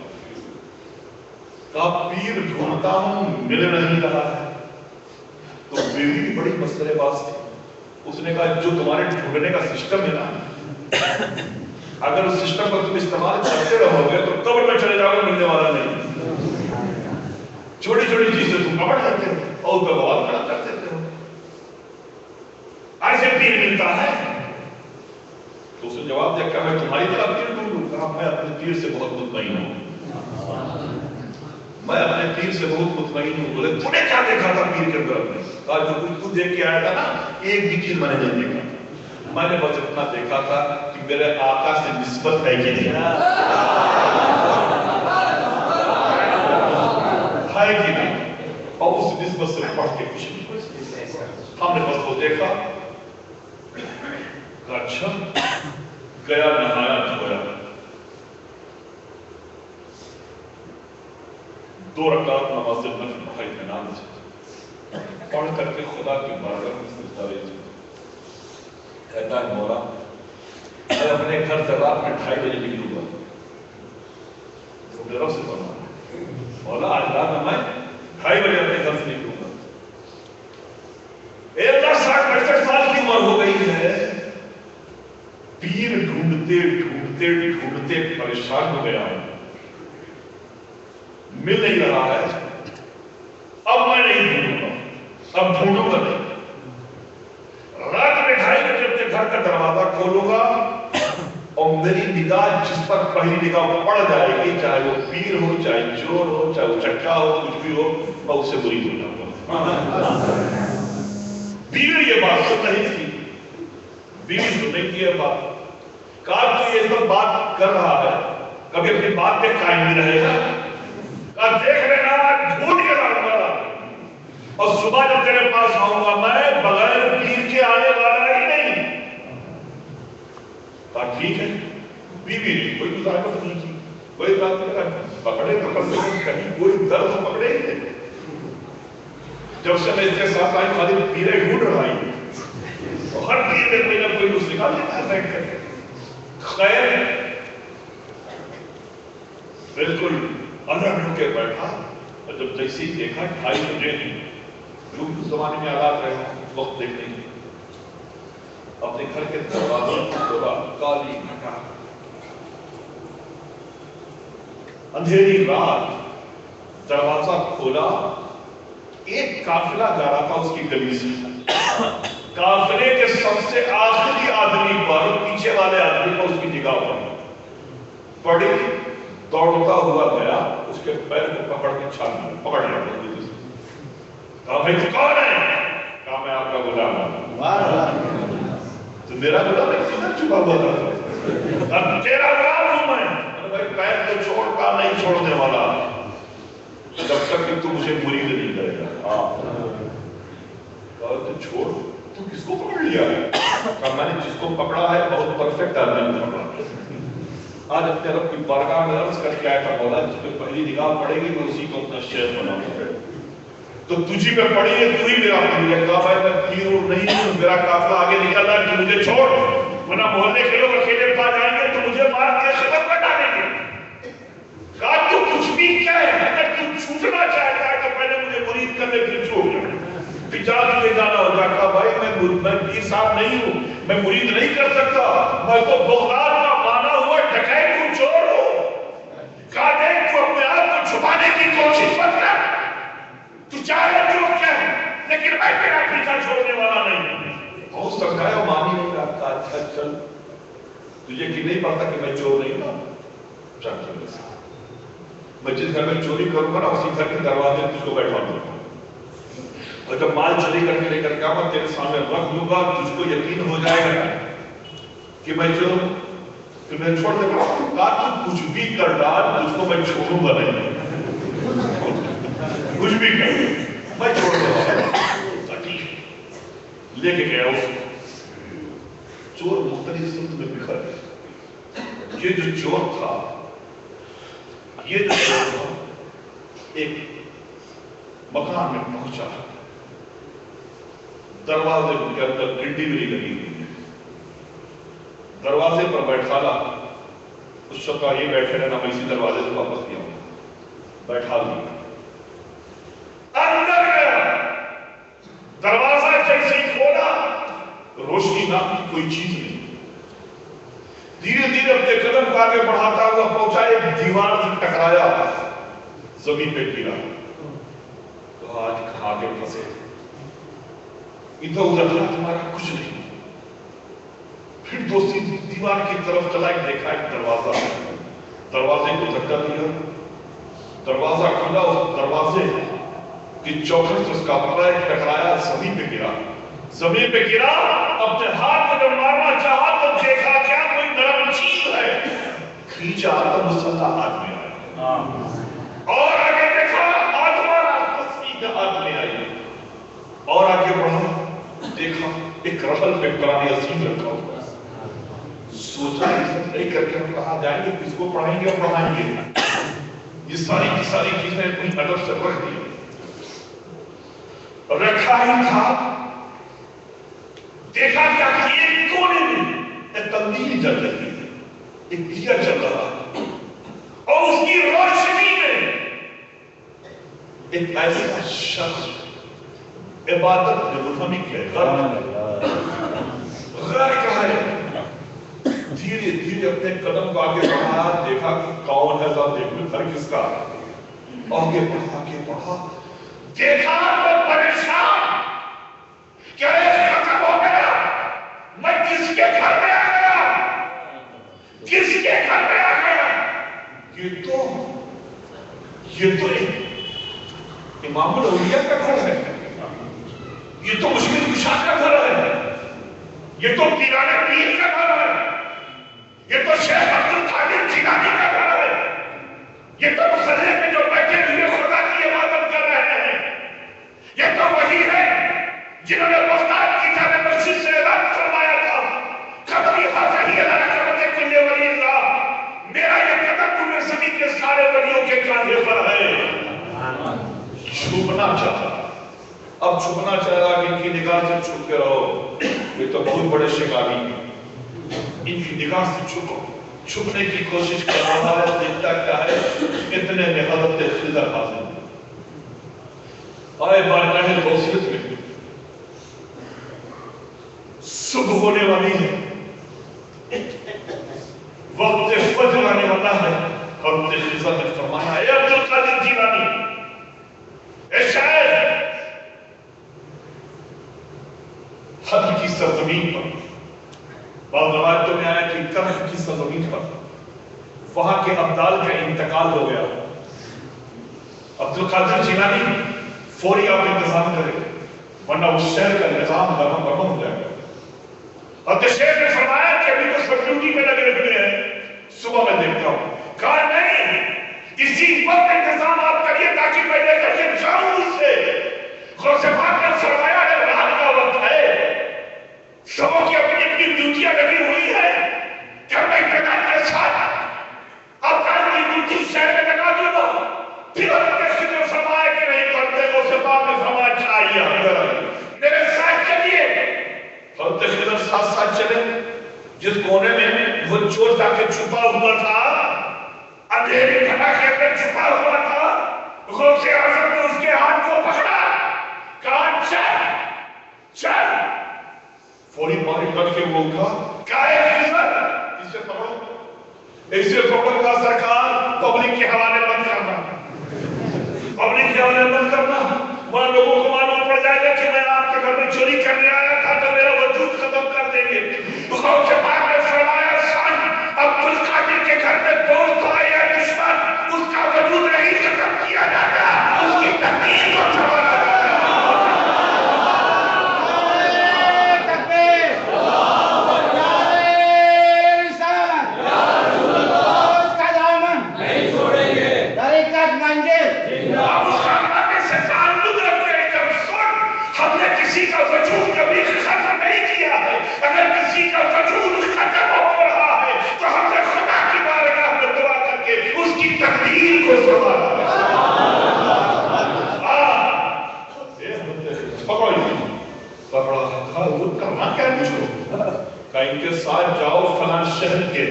D: کہا پیر ڈھونڈتا ہوں مل نہیں رہا ہے۔ تو بیوی بھی بڑی مسئلے باز تھی، اس نے کہا جو تمہارے ڈھونڈنے کا سسٹم ہے نا، اگر اس سسٹم پر تم استعمال کرتے رہو گے تو قبر میں چلے جاؤ گے، ملنے والا نہیں۔ چھوٹی چھوٹی چیزیں تم پکڑ لیتے ہو اور پہ بوال کھڑا کر دیتے ہو، ایسے پیر ملتا ہے؟ تو اس نے جواب دیا کہ میں تمہاری طرح پیر ڈھونڈوں؟ کہا میں اپنے پیر سے بہت مطمئن ہوں، میں اپنے پیر سے بہت مطمئن ہوں۔ بولے تو نے کیا دیکھا تھا پیر کے اندر؟ اپنے کہا جو کچھ تو دیکھ کے آیا تھا نا، ایک بھی چیز میں نے نہیں دیکھا، میں نے بس اتنا دیکھا تھا کہ میرے آقا سے نسبت ہے کہ نہیں ہے کہ نہیں، اور اس نسبت سے پڑھ کے کچھ نہیں، ہم نے بس وہ دیکھا کہ اچھا گیا نہایا دھویا، 2 رکعت نماز نفل کا اطمینان سے پڑھ کر کے خدا کی بارگاہ میں دستاویز کہتا ہے مولا میں اپنے گھر سے رات میں 2:30 بجے نکلوں گا. وہ میرے رب سے فرمایا مولا آج رات میں 2:30 بجے اپنے گھر سے نکلوں گا. 60-65 سال کی عمر ہو گئی ہے, پیر ڈھونڈتے ڈھونڈتے ڈھونڈتے پریشان ہو گیا ہے, مل نہیں رہا ہے. اب میں نہیں ڈھونڈوں گا, اب ڈھونڈوں گا نہیں. رات میں 2:30 بجے اپنے گھر کا دروازہ کھولوں گا اور میری نگاہ جس پر پہلی نگاہ پڑ جائے گی, چاہے وہ پیر ہو, چاہے چور ہو, چاہے وہ چٹا ہو, کچھ بھی ہو, میں اسے مرید ہو جاؤں گا. بیوی یہ بات سن نہیں تھی, بیوی سن نہیں تھی یہ بات. کہا تو یہ سب بات کر رہا ہے, کبھی اپنی بات پہ قائم نہیں رہے گا. کہا دیکھ لینا ڈھونڈ کے لاؤں گا اور صبح جب تیرے پاس آؤں گا میں بغیر پیر کے آنے والا ہی نہیں. کہا ٹھیک ہے. بیوی نے کوئی مزاحمت نہیں کی, کوئی بات نہیں, پکڑے تو کم سے کم کہیں کوئی درد پکڑے ہی نہیں. جب سے میں اس کے ساتھ آئی خالی پیرے ڈھونڈ رہا ہوں, ہر پیر میں کوئی نہ کوئی کچھ نکال دیتا ہے. خیر بالکل 15 منٹ کے بیٹھا اور جب جیسے ہی دیکھا 2:30 بجے نہیں, جو اس زمانے میں آلات رہے وقت دیکھنے کی, اپنے گھر کے دروازے کھولا, کالی گھٹا, اندھیری رات, دروازہ کھولا. ایک قافلہ جا رہا تھا اس کی گلی سے. قافلے کے سب سے آخری آدمی پر, پیچھے والے آدمی پر اس کی نگاہ پڑی. دوڑتا ہوا گیا, اس کے پیر کو پکڑ کے چھال پکڑ لیا. کہا بھائی تو کون ہے؟ کہا میں آپ کا غلام ہوں. تو میرا غلام ہے, کدھر چھپا ہوا تھا؟ اب تیرا غلام ہوں میں. بھائی پیر تو چھوڑ, کا نہیں چھوڑنے والا جب تک کہ تو مجھے مرید نہیں کرے گا. کہا تو چھوڑ, تو کس کو پکڑ لیا ہے؟ کہا میں نے جس کو پکڑا ہے بہت پرفیکٹ آدمی پکڑا. آج اپنے رب کی بارگاہ میں عرض کر کے آیا تھا مولا جس پہ پہلی نگاہ پڑے گی میں اسی کو اپنا شیخ بناؤں گا. تو تجھی پہ پڑی ہے, تو ہی میرا پیر ہے. کہا بھائی میں پیر نہیں ہوں, میرا قافلہ آگے نکل رہا ہے, تو مجھے چھوڑ, ورنہ محلے کے لوگ اکیلے پا جائیں گے تو مجھے مار کے خبر پر ڈالیں گے. کہا تو کچھ بھی کیا ہے, اگر تو چھوٹنا چاہتا ہے تو پہلے مجھے مرید کر لے پھر چھوڑ جائے, پھر جا کے جانا ہو جائے. کہا بھائی میں پیر صاحب نہیں ہوں, میں مرید نہیں کر سکتا, میں تو بغداد کا مانا ہوا ڈکیت ہوں, چور ہوں. کہا دیکھ تو اپنے آپ کو چھپانے کی کوشش مت کر, تو چاہے جو کیا ہے, لیکن میں تیرا پیچھا چھوڑنے والا نہیں. بہت سمجھایا, مانی نہیں رہا. کہا اچھا چل, تجھے کی نہیں پڑتا کہ میں چور نہیں ہوں. میں جس گھر میں چوری کروں گا نا اسی گھر کے دروازے تجھ کو بیٹھا دوں گا, اور جب مال چوری کر کے لے کر کے آؤں تیرے سامنے رکھ دوں گا, تجھ کو یقین ہو جائے گا کہ میں چور ہوں, تو میں چھوڑ دے گا. کہا تو کچھ بھی کر ڈال, تجھ کو میں چھوڑوں گا نہیں, کچھ بھی کر میں چھوڑ دوں گا. لے کے گیا وہ چور مختلف سمت میں بکھر گیا. یہ جو چور تھا, یہ جو چور تھا, ایک مکان میں پہنچا, دروازے کے اندر گنڈی بھی لگی ہوئی ہے, دروازے پر بیٹھا لا. اس وقت یہ بیٹھے رہنا, میں اسی دروازے سے واپس گیا ہوں, بیٹھا لیا. اندر گیا, دروازہ جیسے ہی کھولا, روشنی نام کی کوئی چیز نہیں. دھیرے دھیرے اپنے قدم کو آگے بڑھاتا ہوا پہنچا, ایک دیوار سے ٹکرایا, زمین پہ گرا. تو آج کہاں کے پھنسے, ادھر ادھر تمہارا کچھ نہیں. پھر دوسری دیوار کی طرف چلا, ایک دیکھا ایک دروازہ, دروازے کو دھکا دیا, دروازہ کھلا. اس دروازے کی چوکھٹ سے اس کا پڑا ٹکرایا, زمین پہ گرا. زمین پہ گرا, اپنے ہاتھ میں جب مارنا چاہا تو دیکھا کیا کوئی نرم چیز ہے, کھینچا تو مسلح ہاتھ میں آیا, اور آگے دیکھا ہاتھ مارا, تصویر ہاتھ میں آئی, اور آگے بڑھا, دیکھا ایک رفل پہ قرآن عظیم رکھا ہوا. سوچا نہیں کر کے ہم کہاں جائیں گے, کس کو پڑھائیں گے اور پڑھائیں گے, یہ ساری کی ساری چیزیں کچھ ادب سے رکھ دی رکھا ہی تھا. دیکھا کیا کہ ایک کونے میں ایک تبدیلی چل رہی ہے, ایک دیا چل رہا ہے, اور اس کی روشنی میں ایک ایسا شخص عبادت میں منہمک ہے, غرق ہے. دھیرے دھیرے اپنے قدم کو آگے بڑھا, دیکھا کہ کون ہے ذرا دیکھو گھر کس کا, آگے بڑھا دیکھا تو پریشان, کیا ختم ہو گیا, میں کس کے گھر میں آ گیا, کس کے گھر میں آ گیا. یہ تو امام الاولیاء کا گھر ہے, یہ تو مشکل کشا کا گھر ہے, یہ تو پیران پیر کا گھر ہے, یہ تو شیخ عبد القادر جیلانی کا گھر ہے, یہ تو مسلح میں جو بیٹھے ہوئے خدا کی عبادت کر رہے ہیں, یہ تو وہی ہے جنہوں نے بغداد کی جامع مسجد سے اعلان فرمایا تھا, قدم حاضری اللہ رحمت کل ولی اللہ, میرا یہ قدم پورے زمین کے سارے ولیوں کے کاندھے پر ہے. چھپنا چاہتا, اب چھپنا چاہ رہا کہ ان کی نگاہ سے چھپ کے رہو, یہ تو بہت بڑے شکاری ہیں, ان کی نگاہ سے چھپو. چھپنے کی کوشش کر رہا ہے, دیکھتا کیا ہے, اتنے میں حضرت خضر حاضر ہیں. آئے بارگاہ غوثیت میں صبح ہونے والی ہے, وقت فجر آنے والا ہے, حضرت خضر نے فرمایا, اے عبد القادر جیلانی, اے شاعر, حد کی سرزمین پر, بعض روایتوں میں آیا کہ کرخ کی سرزمین پر وہاں کے ابدال کا انتقال ہو گیا. عبد القادر جیلانی فوری آپ انتظام کریں ورنہ اس شہر کا نظام برہم ہو جائے گا. حضرت شیخ نے فرمایا کہ ابھی تو سب ڈیوٹی میں لگے ہوئے ہیں, صبح میں دیکھتا ہوں. کہا نہیں, اسی وقت انتظام آپ کریے تاکہ میں لے کر کے جاؤں اس سے. غوث پاک نے فرمایا ہے رات کا وقت ہے, سبوں کی اپنی اپنی ڈیوٹیاں لگی ہوئی ہے, کیا میں انتظام کے ساتھ افغان کی ڈیوٹی شہر میں لگا دوں گا. پھر حضرت خضر نے فرمایا کہ نہیں کرتے. غوث پاک نے فرمایا چاہیے میرے ساتھ چلیے. حضرت خضر ساتھ چلے. جس کونے میں وہ چور جا کے چھپا ہوا تھا, اندھیری گھٹا کے اندر چھپا ہوا تھا, غوث اعظم نے اس کے ہاتھ کو پکڑا, کہا چل. فوری ماری کر کے وہ اٹھا, کہا ہے خضر اسے پکڑو, اسے پکڑ کا سرکار پبلک کے حوالے بند کرنا, پبلک کے حوالے بند کرنا. وہاں لوگوں کو معلوم پڑ جائے گا کہ میں آپ کے گھر میں چوری کرنے آیا تھا تو میرا وجود ختم کر دیں گے. غوث پاک نے فرمایا سن عبد القادر کے گھر میں دوست آئے یا دشمن, اس کا وجود نہیں ختم کیا جاتا, اس کی تقدیر کو سنبھالا جاتا. کسی کا وجود کبھی ختم نہیں کیا ہے. اگر کسی کا وجود ختم ہو رہا ہے تو ہم نے خدا کی بارگاہ میں دعا کر کے اس کی تقدیر کو سنبھالا. کرنا کیا کہ ان کے ساتھ جاؤ, فلاں شہر کے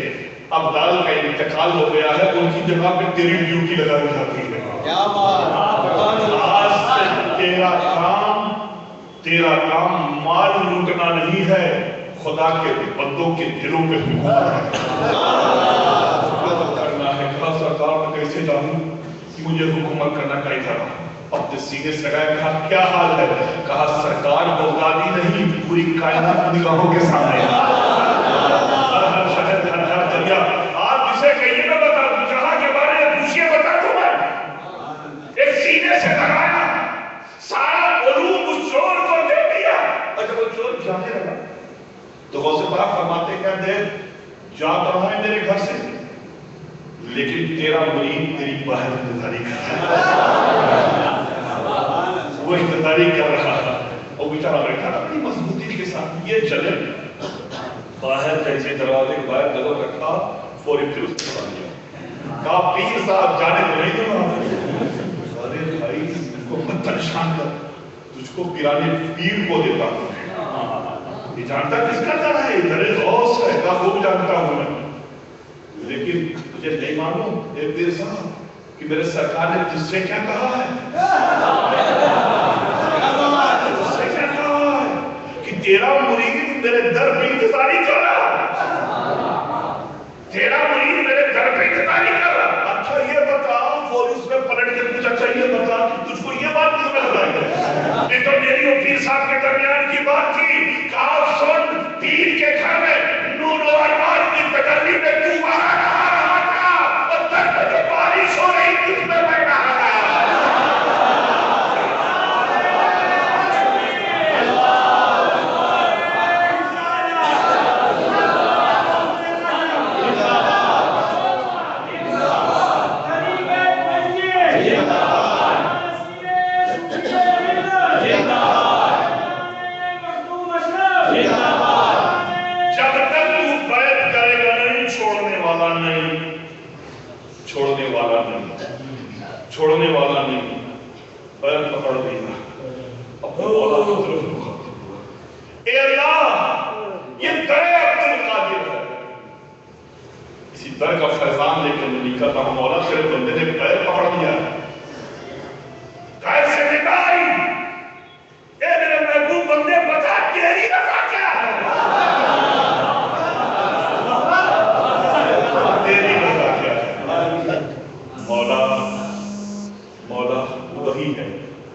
D: ابدال کا انتقال ہو گیا ہے, ان کی جگہ پہ تیری ڈیوٹی لگا دی جاتی ہے. آج سے تیرا کام مال لوٹنا نہیں ہے, خدا کے بندوں کے دلوں پہ حکومت کرنا ہے. کہا سرکار میں کیسے جانوں کہ مجھے حکومت کرنا کا ارادہ. اپنے سینے سے لگایا, کہا کیا حال ہے, کہا سرکار بغدادی نہیں, پوری کائنات نگاہوں کے سامنے ہے. ہر شہر ہر دریا, آپ اسے کہیے میں بتا دوں, جہاں کے بارے میں پوچھئے بتا دوں میں. ایک سینے سے لگایا, سارا علوم اس چور کو دے دیا. اگر وہ چور جانے لگا تو غوث پاک فرماتے کیا دے جا تو رہا ہے میرے گھر سے, لیکن تیرا مرید تیری باہر انتظاری کر رہا ہے. وہ انتظاری کر رہا ہے اور بیچارہ بیٹھا اپنی مضبوطی کے ساتھ. یہ چلے باہر جیسے دروازے کے باہر دلوں رکھا, فوری پھر اس کے پاس گیا. کہا پیر صاحب جانے تو نہیں دوں. ارے بھائی اس کو مت پریشان کر, تجھ کو پیرانے پیر کو دیتا ہوں. یہ جانتا کس کا در ہے, در غوث ہے, کا خوب جانتا ہوں میں. لیکن تجھے نہیں معلوم اے پیر صاحب کہ میرے سرکار نے تجھ سے کیا کہا ہے, تجھ سے کیا کہا ہے کہ تیرا مرید میرے در پہ انتظاری کر رہا, تیرا مرید میرے در پہ انتظاری کر رہا. اچھا یہ بتا, فوری اس میں پلٹ کے پوچھا, اچھا یہ بتا تجھ کو یہ بات کس میں بتائی ہے؟ یہ تو میری اور پیر صاحب کے درمیان کی بات تھی. کہا سن, پیر کے گھر میں نور و انوار کی تجلی میں تو وہاں رہا تھا, اور در پہ جو بارش ہو رہی تھی اس میں میں رہا تھا. چھوڑنے والا نہیں, پیر پکڑ دیا. اپنے مولا کو طرف مخاطب ہوا, اے اللہ یہ در عبد القادر ہے, اسی در کا فیضان لے کر میں نکلتا ہوں. مولا تیرے بندے نے پیر پکڑ دیا, کیسے نکائی؟ اے میرے محبوب بندے بتا تیری رضا کیا ہے, تیری رضا کیا ہے؟ مولا وہی ہے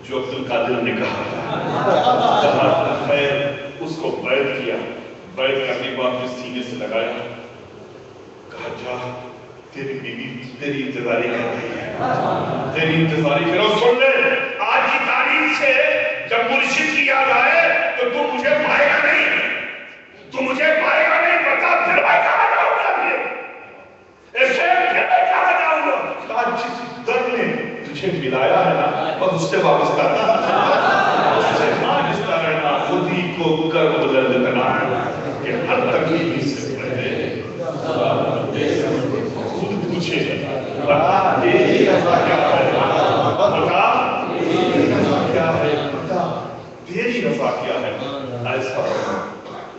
D: جو عبد القادر نے کہا ہے. اس کو بیعت کیا, بیعت کرنے کے بعد اس سینے سے لگایا, کہا جا تیری بیوی تیری انتظاری کر رہی ہے, تیری انتظاری کرو. سن لے, آج کی تاریخ سے جب مرشد کی یاد آئے تو تو مجھے پائے گا نہیں, تو مجھے پائے گا نہیں. بتا پھر میں کہاں جاؤں گا, ایسے پھر میں کہاں جاؤں گا. کہا جس در نے تجھے ملایا ہے نا بس اس سے وابستہ رہنا, خود ہی کو کر بلند کرنا کہ ہر تکلیف سے پہلے خود پوچھے بتا تیری رضا کیا ہے, بتا تیری رضا کیا ہے, بتا تیری رضا کیا ہے. ایسا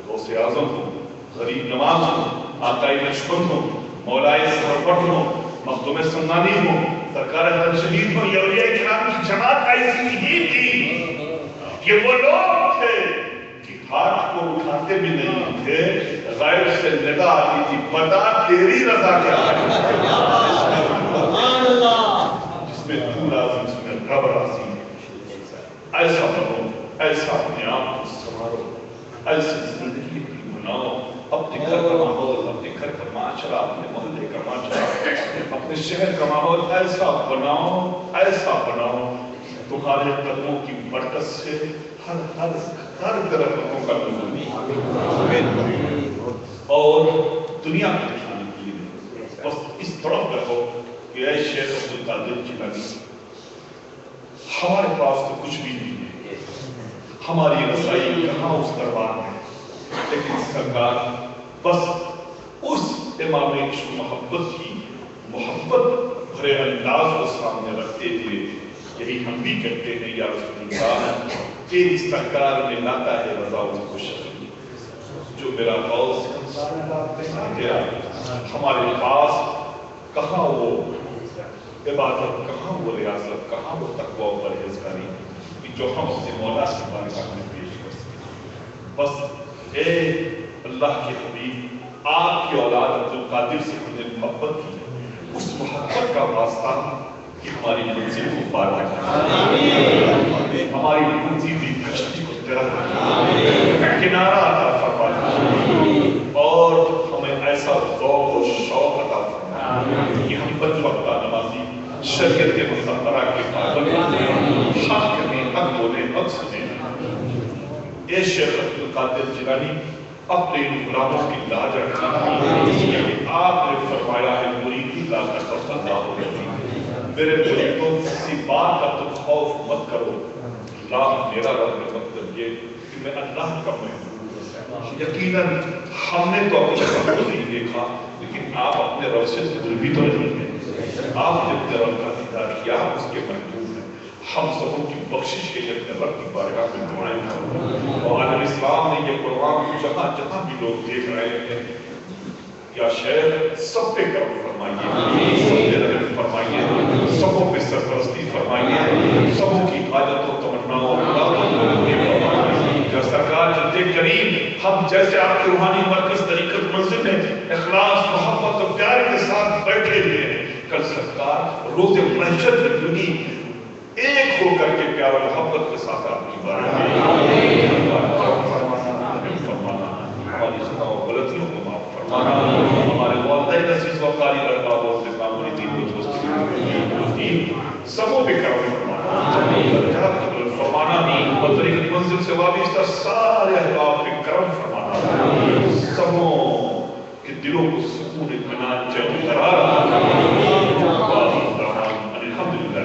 D: غوث اعظم ہوں, غریب نواز ہوں, آقا نقشبند ہوں, مولائے سرپٹ ہوں, مخدوم سنانی ہوں, سرکار حضرت شہید ہوں, یہ اولیاء کرام کی جماعت ایسی ہی تھی. یہ وہ لوگ تھے کہ ہاتھ کو اٹھاتے بھی نہیں تھے, غیب سے ندا آتی تھی, بتا تیری رضا کیا ہے, جس میں تو راضی, جس میں رب راضی. ایسا بنو, ایسا اپنے آپ کو سنوارو, ایسی زندگی بناؤ. اپنے گھر کا ماحول, اپنے گھر کا معاشرہ, اپنے محلے کا معاشرہ, اپنے شہر کا ماحول ایسا بناؤ, ایسا بناؤ تمہارے قدموں کی برکت سے ہر طرف قدموں کا نزول اور دنیا کو دکھانے کے لیے. بس اس طرف رہو کہ اے شیخ عبد القادر جیلانی, ہمارے پاس تو کچھ بھی نہیں ہے, ہماری رسائی کہاں اس دربار میں, لیکن سرکار بس اس امام عشق محبت کی محبت بھرے انداز کو سامنے رکھتے تھے. یہی ہم بھی کہتے ہیں, یا رسول اللہ تیری سرکار میں لاتا ہے رضا و خوشی, جو میرا غوث تیرا. ہمارے پاس کہاں وہ عبادت, کہاں وہ ریاضت, کہاں وہ تقوی و پرہیزگاری کہ جو ہم اپنے مولا کی بارگاہ میں پیش کر سکیں. بس اے اللہ کے حبیب, آپ کی اولاد عبد القادر سے ہم نے محبت کی, اس محبت کا واسطہ کہ ہماری منزل کو پار کرنا, ہماری منزل کی کشتی کو تیرا کنارہ عطا فرما, اور ہمیں ایسا ذوق و شوق عطا فرما کہ ہم بد وقتہ نمازی, شریعت کے مظاہرہ کے پابند, حق میں حق بولے, حق سنے. اے شیخ عبد القادر جیلانی, اپنے غلاموں کی لاج رکھنا, کہ آپ نے فرمایا ہے مریدی لا تخف لا ہو رہی, میرے مریدوں کسی بات کا تم خوف مت کرو. اللہ میرا رب کا مطلب یہ کہ میں اللہ کا محبوب ہوں. یقیناً ہم نے تو اپنے رب کو نہیں دیکھا, لیکن آپ اپنے رب سے دور بھی تو نہیں ہیں. آپ نے اپنے رب کا دیدار کیا، آپ اس کے محبوب ہیں، ہم سبوں کی بخشش کے لیے اپنے رب کی بارگاہ میں دعائیں کرو۔ اور عالم اسلام نے یہ پروگرام جہاں جہاں بھی لوگ دیکھ رہے ہیں، یا شہر سب پہ کرم فرمائیے، سب پہ رحم فرمائیے، سبوں پہ سرپرستی فرمائیے، سبوں کی حاجت و تمناؤں اور مرادوں کو پورے فرمائیے۔ جو سرکار جد کریم ہم جیسے آپ کے روحانی مرکز طریقت منزل میں اخلاص محبت اور پیار کے ساتھ بیٹھے ہوئے ہیں، کل سرکار روز محشر کی دنیا ایک ہو کر کے پیار و محبت کے ساتھ آپ کی بارگاہ میں فرمانا، ہماری خطاؤں و غلطیوں کو معاف فرمانا، ہمارے والدین عزیز و قاری احباب اور احترام مریدین و دوستین سبوں پہ کرم فرمانا، درجات کو بلند فرمانا، اور طریقت منزل سے وابستہ سارے احباب پہ کرم فرمانا، سبوں کے دلوں کو سکون اطمینان چین و قرار عطا فرمانا۔ الحمدللہ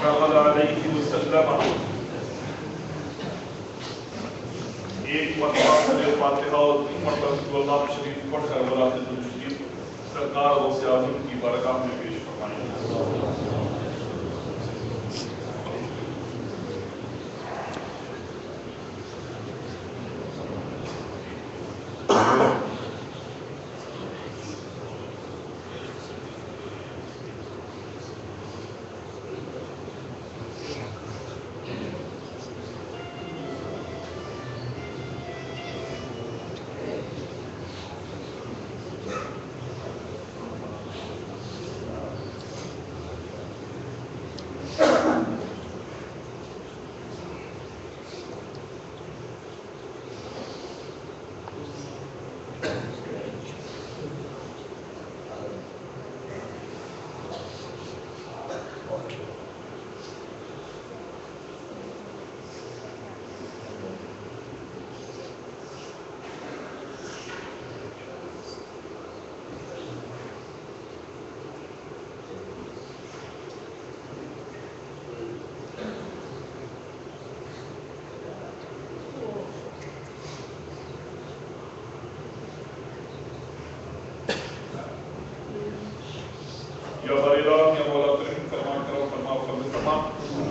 D: رب العالمین۔ ایک مرتبہ فاتحہ اور مرتبہ شریف پڑھ کر برات سرکار اور سے اعظم کی بارگاہ میں پیش فرمائیں۔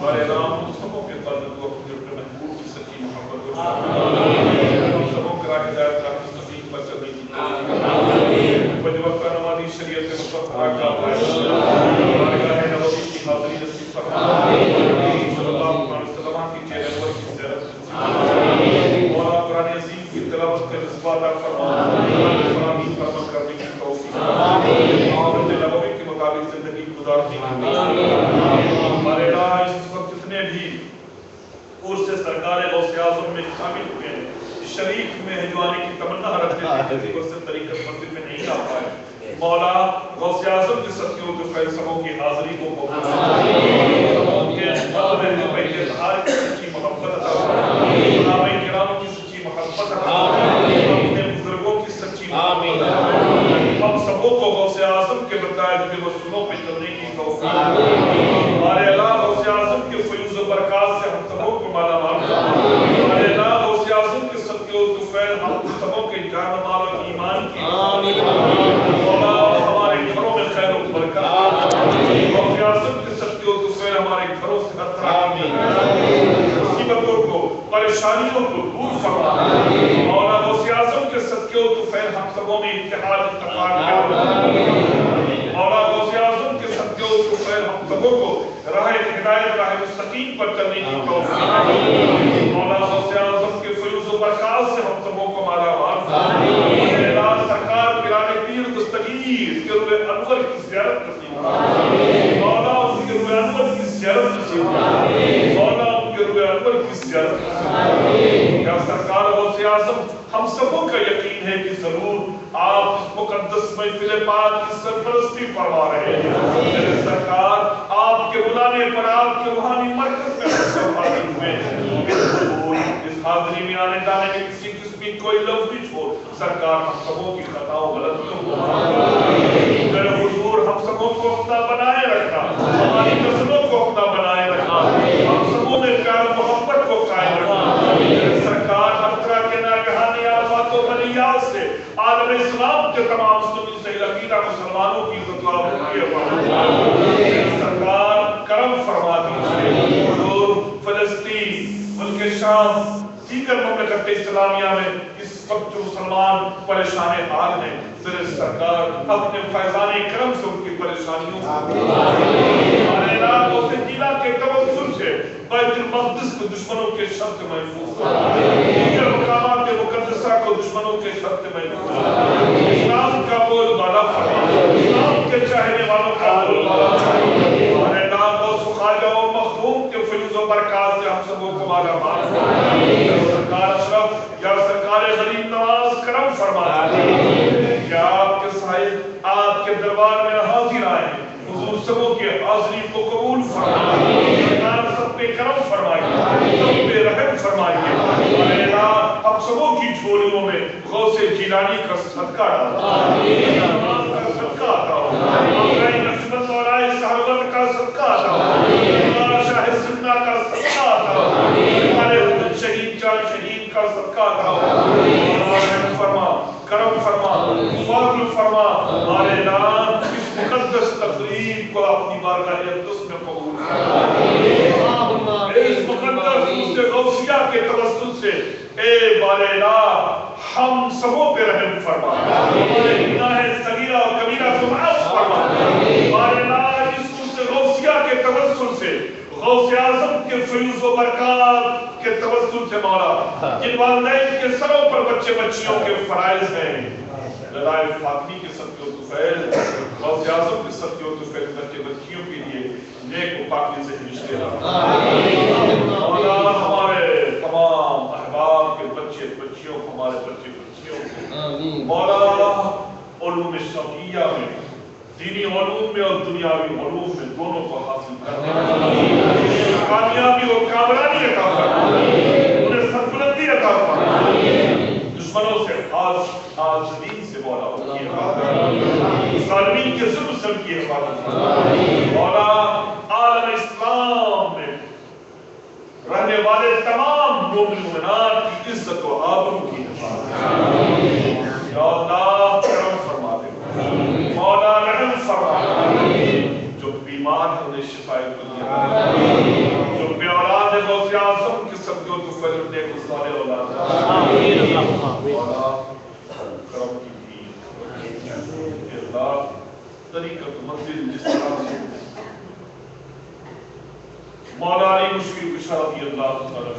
D: ہمارے نام ہم سبوں کے قلب کو اپنے محبوب کی سچی محبت کو ہم سبوں کا ہدایت کا مستقیم پر چلنے کی توفیق وجوہ نمازی شریعت مصطفیٰ کا بارگاہ نبوی کی حاضری نصیب فرما صلی اللہ علیہ وسلم کی چہرے پر کی زیارت مولا قرآن عظیم کی تلاوت کے رضا عطا فرما فرامین فرما کرنے کی توفیق سنت نبوی کے مطابق زندگی گزارنے کی ہمارے راہ اس وقت جتنے بھی عرس سرکار غوث اعظم میں شامل ہوئے ہیں شریک میں جو آنے کی تمنا رکھتے تھے اس طریقت منزل میں نہیں آ پائے مولا غوث اعظم کے صدقے جو خیر سبوں کی حاضری کو قبول ان کے قلب میں جو بیت اظہار کی سچی محبت عطا فرمائے صحابہ کرام کی سچی محبت عطا فرمائے اپنے بزرگوں کی سچی محبت عطا فرمائے ہم سبوں کو غوث اعظم کے بتائے ہوئے رسولوں پہ چلنے کی توفیق ہمارے اللہ غوث اعظم کے فیض و برکات سے ہم سبوں کو مالا مال فرمائے ہمارے اللہ غوث اعظم کے صدقے و طفیل ہم سبوں کے جان و مال و ایمان کی مولا ہمارے گھروں میں خیر و برکات غوث اعظم کے صدقے و طفیل ہمارے گھروں سے ہر طرح کی مصیبتوں کو پریشانیوں کو دور فرما مولا غوث اعظم کے صدقے و طفیل ہم سبوں میں اتحاد اتفاق مولا غوث اعظم کے صدقے و طفیل ہم سبوں کو راہ ہدایت راہ مستقیم پر چلنے کی توفیق مولا غوث اعظم کے فیض و برکات سے ہم سبوں کو مالا مال فرما اعلان سرکار پیران پیر دستگیر کے روح انور کی زیارت نصیب مولا ان کے روح انور کی زیارت نصیب مولا ان کے روح انور کی زیارت نصیب یا سرکار غوث اعظم ہم سبوں کا یقین ہے کہ ضرور آپ اس مقدس محفل پاک کی سرپرستی فرما رہے ہیں میرے سرکار آپ کے بلانے پر آپ کے روحانی مرکز میں ہم حاضر ہوئے اس حاضری میں آنے جانے میں کسی قسم کی کوئی لفظ بھی چھوڑ سرکار ہم سبوں کی خطاؤں غلطیوں کو میرے حضور ہم سبوں کو اپنا بنائے رکھا ہماری نسلوں کو اپنا بنائے رکھا ہم سبوں میں پیار محبت کو قائم رکھا میرے سرکار ہر طرح کے ناگہانی آفات و بلیات سے عالم اسلام کے تمام سنی سے عقیدہ مسلمانوں کی خطاب ہوئی سرکار کرم فرما دیجیے حضور فلسطین ملک شام دیگر مملکت اسلامیہ میں اس وقت جو مسلمان پریشان حال ہیں میرے سرکار اپنے فیضان کرم سے ان کی پریشانیوں ہمارے علاقوں سے جیلا کے توسل سے بیت المقدس کو دشمنوں کے شر سے محفوظ دیگر مقامات مقدسہ کو دشمنوں کے شر سے محفوظ اسلام کا بول بالا فرما اسلام کے چاہنے والوں کا بول بالا ہمارے علاقوں سے خواجہ و مخدوم کے فیض و برکات سے ہم سبوں کو مالا مال سرکار اشرف یا سرکار غریب نواز کرم فرما کیا آپ کے صاحب آپ کے دربار میں حاضر آئے حضور سبوں کی حاضری کو قبول فرمائیے سرکار سب پہ کرم فرمائیے سب پہ رحم فرمائیے اللہ ہم سبوں کی جھولیوں میں غوث جیلانی کا صدقہ ڈالو کا صدقہ عطا ہو نسبت والائے صحابت کا صدقہ عطا ہو شاہ سنہ کا صدقہ عطا ہو ہمارے حضرت شہید جان شہید کا صدقہ عطا ہو رحم فرما کرم فرما فضل فرما ہمارے اعلان اس مقدس تقریب کو اپنی بارگاہ اقدس میں قبول فرما اس مقدس روز غوثیہ کے توسل سے اے بارے الہ ہم سبوں پہ رحم فرما ہمارے گناہ صغیرہ و کبیرہ کو معاف فرما بارے الہ اس روز غوثیہ کے توسل سے غوث اعظم کے فیض و برکات کے توسل سے مولا جن والدین کے سروں پر بچے بچیوں کے فرائض ہیں للائے فاطمی کے صدقے و طفیل غوث اعظم کے صدقے و طفیل بچے بچیوں کے لیے نیک و پاکی سے رشتے مولا ہمارے تمام احباب کے بچے بچیوں ہمارے بچے بچیوں کو مولا علوم شرعیہ میں دینی علوم میں اور دنیاوی علوم میں دونوں کو حاصل کرنے کامیابی اور کامرانی عطا فرمائے انہیں سربلندی عطا فرمائے دشمنوں سے حاضرین سے مولا ان کی حفاظت ظالمین کے ظلم سے ان کی حفاظت مولا عالم اسلام میں رہنے والے تمام مومن مومنات کی عزت و آبرو کی حفاظت یا اللہ کرم فرما دے مولا رحم فرما جو بیمار ہیں انہیں شفا دے مولا کرم کی اللہ طریقت منزل جس طرح سے مولا علی مشکل کشا رضی اللہ تعالی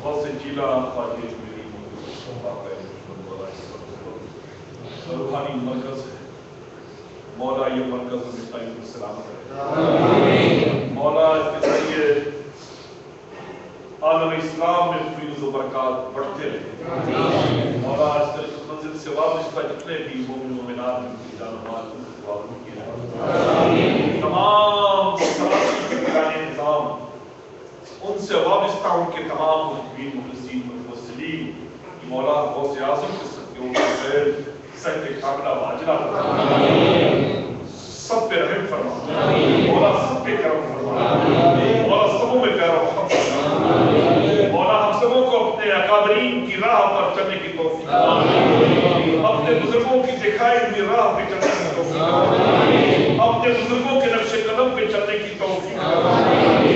D: غوث جیلا خواجہ میری روحانی مرکز ہے مولا یہ مرکز مستعین السلام کرے مولا اس کے ذریعے عالم اسلام میں فیض و برکات بڑھتے رہے مولا اس طریقت منزل سے وابستہ جتنے بھی مومن و مومنات ان کی جان و مال تمام سلامتی کا نظام ان سے وابستہ ان کے تمام محبین مخلصین متوسلین مولا غوث اعظم کے صدقے ان کے خیر صحت کاملہ واجلہ سب پہ رحم فرما مولا سب پہ کرم فرما مولا سبوں میں پیارا محمد مولا ہم سبوں کو اپنے اکابرین کی راہ پر چلنے کی توفیق اپنے بزرگوں کی دکھائی ہوئی راہ پہ چلنے کی توفیق اپنے بزرگوں کے نقش قدم پہ چلنے کی توفیق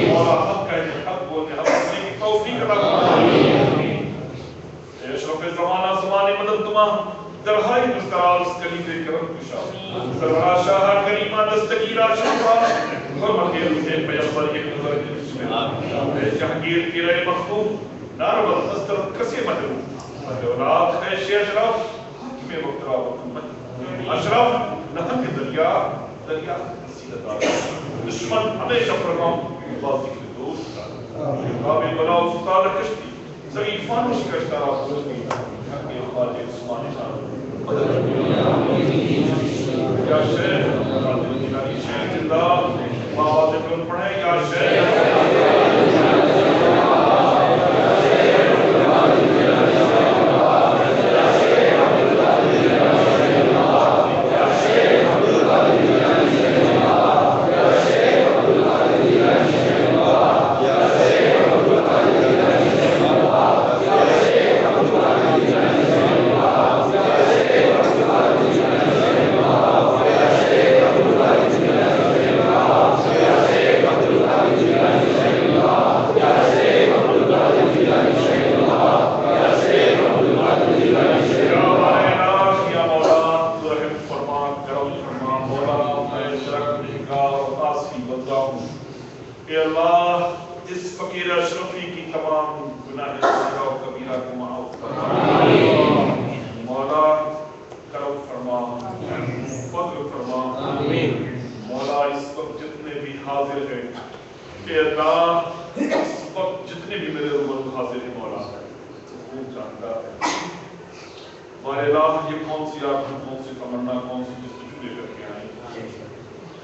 D: مولا حق کہنے حق بولنے حق سننے کی توفیق عطا فرما اشرف زمانہ زمانے مدد تمام درہائی مستراز کلیف کرم کشا سرورہ شاہ کریمہ دستگیرہ شاہراہ حرمت حسین پیغمبر ایک نظر کے بسم جہانگیر کی رہے مختوم نارول استرد کسی مدعو اولاد خیش اشرف حاکم وقترہ وقتمت اشرف نہنگ دریا نصیحت دار دشمن ہمیشہ فرماؤں اللہ ذکر دوست قابل بناؤ ستار کشتی ضعیفان شکشتہ راہ دوستی خواجہ عثمان شاہ یا شیخ قادر جیلانی شیخ زندہ آواز کن پڑھیں یا شیخ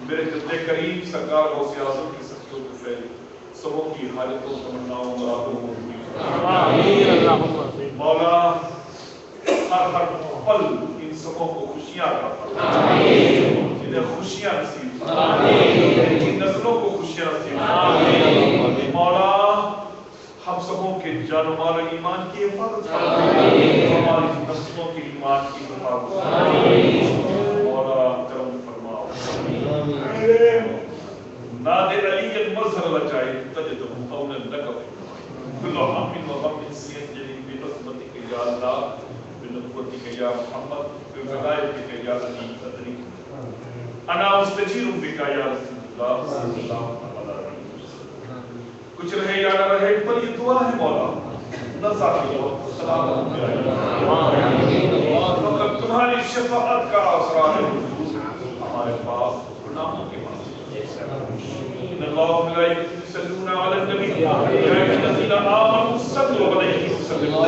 D: میرے جد کریم سرکار غوث اعظم کی سختیوں کے فیل سبوں کی حالتوں تمناؤں مرادوں مولا ہر پل ان سبوں کو خوشیاں عطا فرما انہیں خوشیاں نصیب ان کی نسلوں کو خوشیاں نصیب مولا ہم سبوں کے جان و مال و ایمان کی حفاظت ہماری نسلوں کے ایمان کی حفاظت مولا کرم فرماؤ نادر علی المظہر لچائے تجدہ قولا لکف کل حامل و غم سید جلیل بنصبتک یا اللہ بنبوتک یا محمد بولایتک یا علی قدری انا مستجیر بک یا رسول اللہ صلی اللہ علیہ وسلم کچھ رہے یا نہ رہے پر یہ دعا ہے مولا نظر سلام فقط تمہاری شفاعت کا اسرار ہے ہمارے پاس ناموں کے پاس ان اللہ ملائکۃ یصلون علی النبی یا ایھا الذین آمنوا صلوا علیہ وسلموا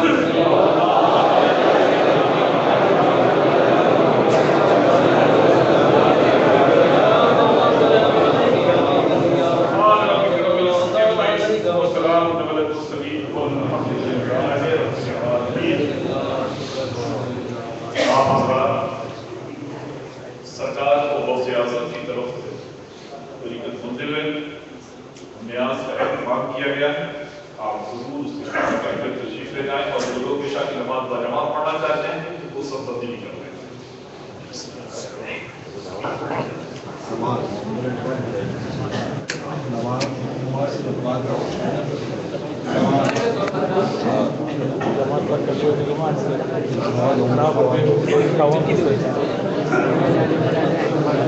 D: سرکار کو غوث اعظم کی طرف سے طریقت منزل میں نیاز کا اہتمام کیا گیا ہے آپ ضرور اس کے شامل کر کے تشریف لے جائیں اور جو لوگ عشاء کی نماز باجماعت پڑھنا چاہتے ہیں وہ سب تبدیلی کر رہے ہیں